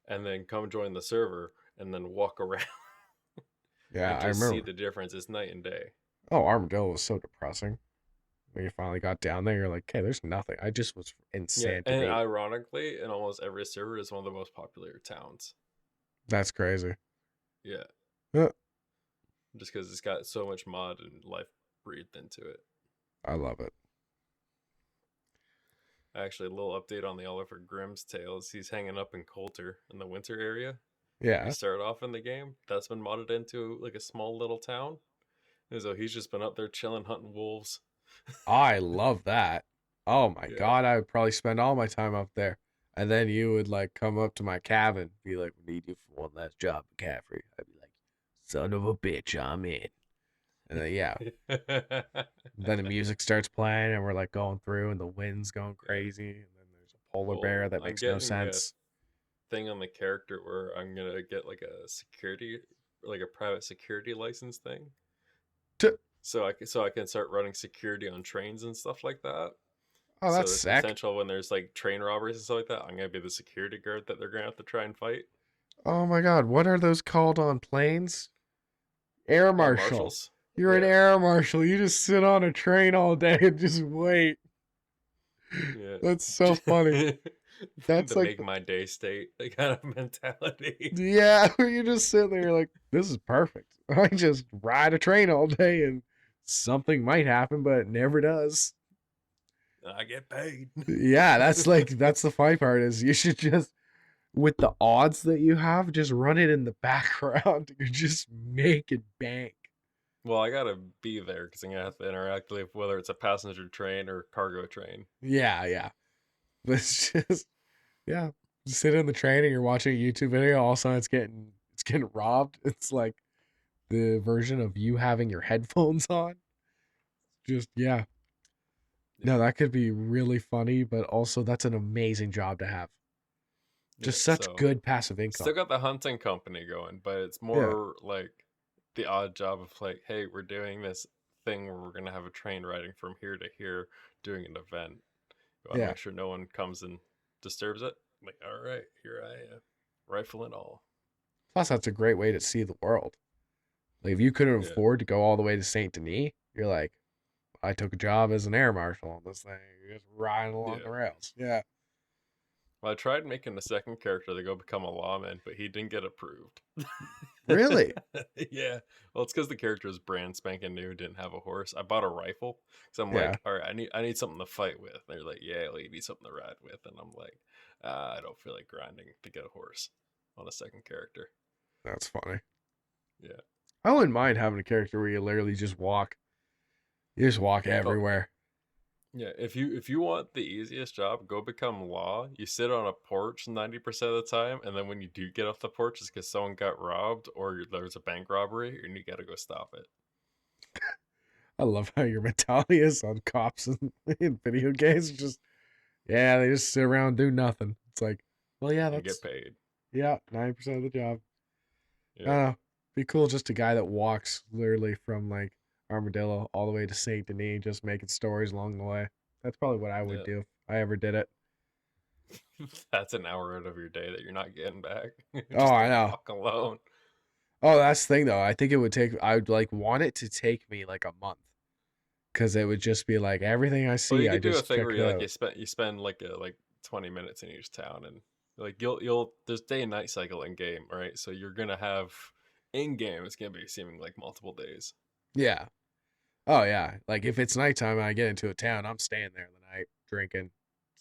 and then come join the server and then walk around Yeah, and I just see remember. the difference. It's night and day. Oh, Armadillo was so depressing. When you finally got down there, you're like, okay, there's nothing. I just was in Yeah, and Santinate. ironically, in almost every server is one of the most popular towns. That's crazy. Yeah, Yeah, just because it's got so much mod and life breathed into it. I love it. Actually, a little update on the Oliver Grimm's tales. He's hanging up in Coulter in the winter area. You Yeah, start off in the game. That's been modded into like a small little town. And so he's just been up there chilling, hunting wolves. I love that. Oh my Yeah. god, I would probably spend all my time up there. And then you would like come up to my cabin, be like, "We need you for one last job, McCaffrey." I'd be like, "Son of a bitch, I'm in." And then yeah, then the music starts playing, and we're like going through, and the wind's going crazy, and then there's a polar bear Well, that I'm makes no getting a sense. thing on the character where I'm gonna get like a security, like a private security license thing, T- so I can start running security on trains and stuff like that. Oh, So that's there's sick. potential when there's like train robberies and stuff like that. I'm gonna be the security guard that they're gonna have to try and fight. Oh my God, what are those called on planes? Air marshal. Marshals. You're an Yeah, air marshal. You just sit on a train all day and just wait. yeah. That's so funny. That's The like, make my day state kind of mentality. yeah, you're just sitting there like, this is perfect. I just ride a train all day and something might happen, but it never does. I get paid. Yeah, that's like, that's the funny part is you should just, with the odds that you have, just run it in the background. You're just making bank. Well, I gotta be there because I'm gonna have to interact with whether it's a passenger train or cargo train. Yeah, yeah. But it's just, yeah. Just sit in the train and you're watching a YouTube video, all of a sudden it's getting robbed. It's like the version of you having your headphones on. Just yeah. Yeah, No, that could be really funny, but also that's an amazing job to have. yeah. Just such So good passive income. still got the hunting company going, but it's Yeah. more like the odd job of like, hey, we're doing this thing where we're gonna have a train riding from here to here doing an event. You want to Yeah. make sure no one comes and disturbs it. I'm like, all right, here I am, rifle and all. Plus that's a great way to see the world. Like if you couldn't Yeah, afford to go all the way to Saint Denis, you're like, I took a job as an air marshal on this thing. You're just riding along yeah. the rails. Yeah. Well, I tried making the second character to go become a lawman, but he didn't get approved. Really? Yeah. Well, it's because the character is brand spanking new, didn't have a horse. I bought a rifle because I'm Yeah. like, all right, I need something to fight with. And they're like, yeah, well, you need something to ride with, and I'm like, I don't feel like grinding to get a horse on a second character. That's funny. Yeah. I wouldn't mind having a character where you literally just walk. You just walk Oh, everywhere. yeah. If you want the easiest job, go become law. You sit on a porch 90% of the time, and then when you do get off the porch, it's because someone got robbed or there's a bank robbery, and you got to go stop it I love how your mentality is on cops in video games. Just yeah, they just sit around and do nothing. It's like, well, yeah, and get that's paid. yeah, 90% of the job. I Yeah. don't know. Be cool just a guy that walks literally from like Armadillo all the way to Saint Denis, just making stories along the way. That's probably what I would Yeah. do if I ever did it. That's an hour out of your day that you're not getting back Oh, just to I know. walk alone. Oh, that's the thing though. I think it would take. I would like want it to take me like a month because it would just be like everything I Well, see, you I could do a just thing check where it you like out. you spend like 20 minutes in each town, and like you'll there's day and night cycle in game, right? So you're gonna have in game it's gonna be seeming like multiple days. Yeah. Oh yeah. Like if it's nighttime and I get into a town, I'm staying there the night, drinking,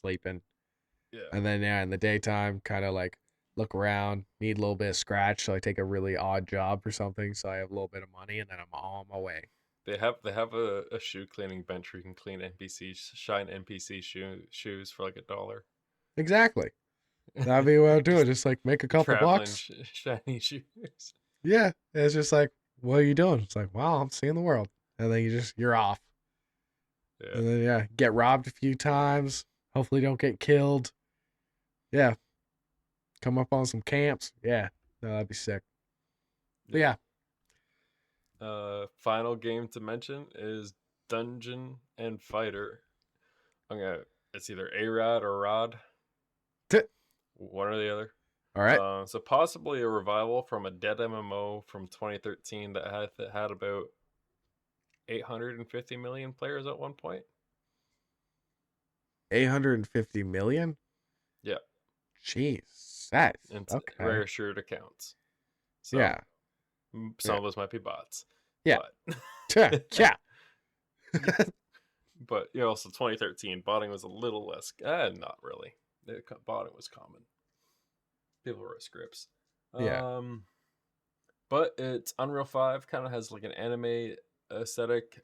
sleeping. Yeah, And then yeah, in the daytime, kind of like look around, need a little bit of scratch, so I take a really odd job or something, so I have a little bit of money, and then I'm on my way. they have a shoe cleaning bench where you can clean NPC shine NPC shoes for like $1. Exactly. That'd be what I'd do. Just Just like make a couple traveling bucks. shiny shoes. Yeah. It's just like, what are you doing? It's like, wow, I'm seeing the world. And then you're off. Yeah, And then yeah, get robbed a few times. Hopefully don't get killed. Yeah. Come up on some camps. Yeah. No, that'd be sick. But yeah. yeah. Final game to mention is Dungeon and Fighter. It's either A Rod or Rod, T- one or the other. All right. So possibly a revival from a dead MMO from 2013 that had about 850 million players at one point. 850 million? Yeah, Jeez. That and okay. rare assured accounts. So Yeah. some Yeah. of those might be bots. Yeah. But Yeah. but so 2013 botting was a little less. Not really. Botting was common. People wrote scripts. Yeah. But it's Unreal 5 kind of has like an anime aesthetic.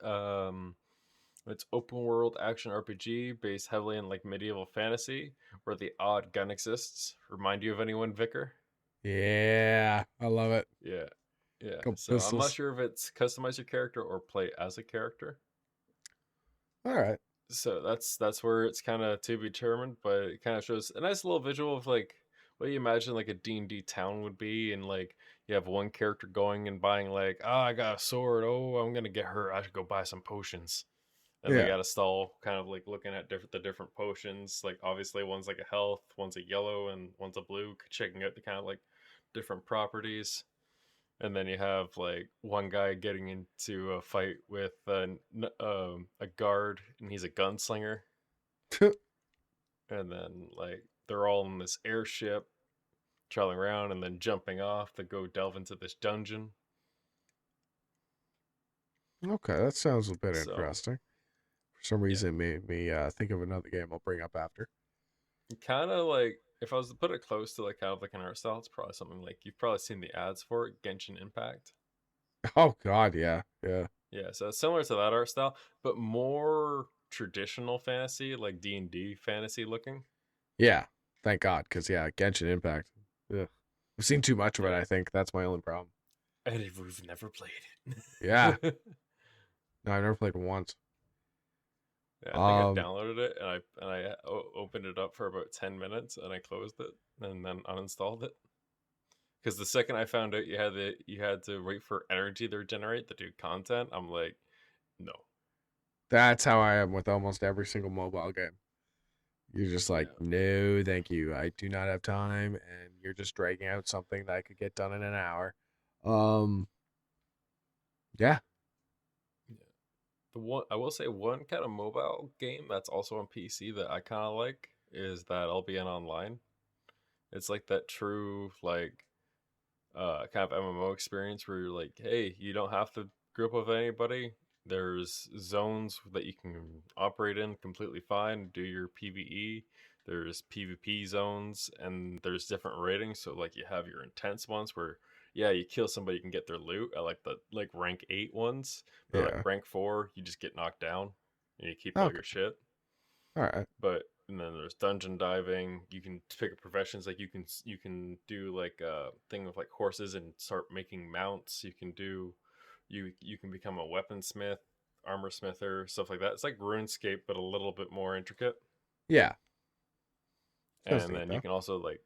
It's open world action RPG based heavily in like medieval fantasy where the odd gun exists. Remind you of anyone, Vicar? Yeah, I love it. Yeah. Yeah. Couple So I'm not pistols. sure if it's customize your character or play as a character. All right. So that's where it's kind of to be determined, but it kind of shows a nice little visual of like what you imagine like a D&D town would be, and like you have one character going and buying like, oh, I got a sword, oh, I'm gonna get hurt, I should go buy some potions. And they Yeah. got a stall kind of like looking at the different potions, like obviously one's like a health, one's a yellow, and one's a blue, checking out the kind of like different properties. And then you have like one guy getting into a fight with a guard, and he's a gunslinger. And then like they're all in this airship, traveling around, and then jumping off to go delve into this dungeon. Okay, that sounds a bit So interesting. For some reason, it made me think of another game I'll bring up after. kind of like if I was to put it close to like kind of like an art style, it's probably something like you've probably seen the ads for it, Genshin Impact. Oh God, yeah, yeah, Yeah, so it's similar to that art style, but more traditional fantasy, like D&D fantasy looking. yeah. Thank God, because yeah, Genshin Impact. Yeah, I've seen too much of it. Yeah. I think that's my only problem. And if we've never played it. Yeah. No, I've never played it once. Yeah, I think I downloaded it and I opened it up for about 10 minutes and I closed it and then uninstalled it. Because the second I found out you had to wait for energy to regenerate to do content, I'm like, no. That's how I am with almost every single mobile game. You're just like, no, thank you. I do not have time, and you're just dragging out something that I could get done in an hour. Yeah. The one I will say one kind of mobile game that's also on PC that I kind of like is that I'll be in online. It's like that true like kind of MMO experience where you're like, hey, you don't have to group with anybody. There's zones that you can operate in completely fine, do your PvE. There's PvP zones, and there's different ratings. So like you have your intense ones where yeah, you kill somebody, you can get their loot. I like the like rank 8 ones, but Yeah. like rank 4, you just get knocked down and you keep all Okay. your shit. All right. But and then there's dungeon diving. You can pick up professions like you can do like a thing with like horses and start making mounts. You can do you can become a weaponsmith, armor smither, stuff like that. It's like RuneScape but a little bit more intricate. Yeah. Sounds And neat, then though. you can also like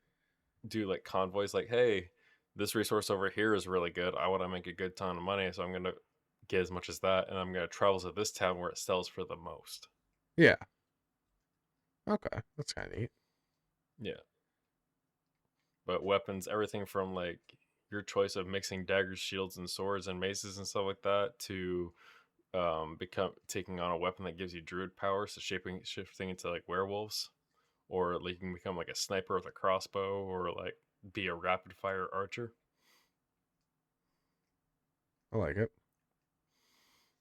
do like convoys like, hey, this resource over here is really good. I want to make a good ton of money, so I'm gonna get as much as that, and I'm gonna travel to this town where it sells for the most. Yeah. Okay, that's kind of neat. Yeah. But weapons, everything from like your choice of mixing daggers, shields, and swords and maces and stuff like that to become taking on a weapon that gives you druid power, so shifting into like werewolves, or like you can become like a sniper with a crossbow, or like be a rapid fire archer. I like it.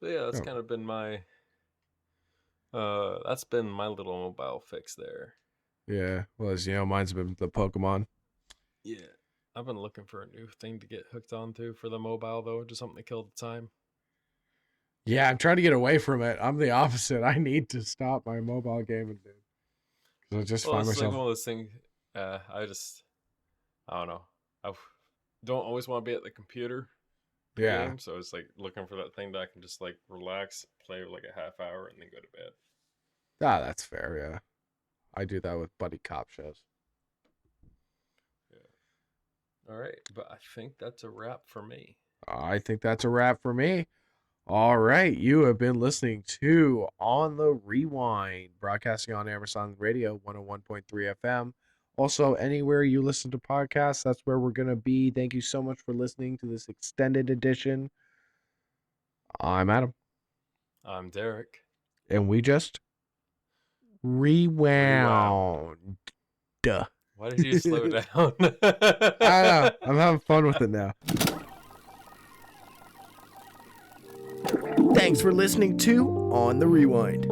So yeah, that's Oh. kind of been my little mobile fix there. Yeah. Well, as you know, mine's been the Pokemon. Yeah. I've been looking for a new thing to get hooked onto for the mobile though, just something to kill the time. Yeah, I'm trying to get away from it. I'm the opposite. I need to stop my mobile gaming, dude. Because I just find It's myself. like one of those things. I don't know. I don't always want to be at the computer. Yeah. Game, so it's like looking for that thing that I can just like relax, play like a half hour, and then go to bed. Ah, that's fair. Yeah. I do that with buddy cop shows. Yeah. All right, but I think that's a wrap for me. I think that's a wrap for me. All right, you have been listening to On the Rewind, broadcasting on Amherst Radio, 101.3 FM. Also, anywhere you listen to podcasts, that's where we're going to be. Thank you so much for listening to this extended edition. I'm Adam. I'm Derek. And we just rewound. Duh. Why did you slow down? I don't know. I'm having fun with it now. Thanks for listening to On the Rewind.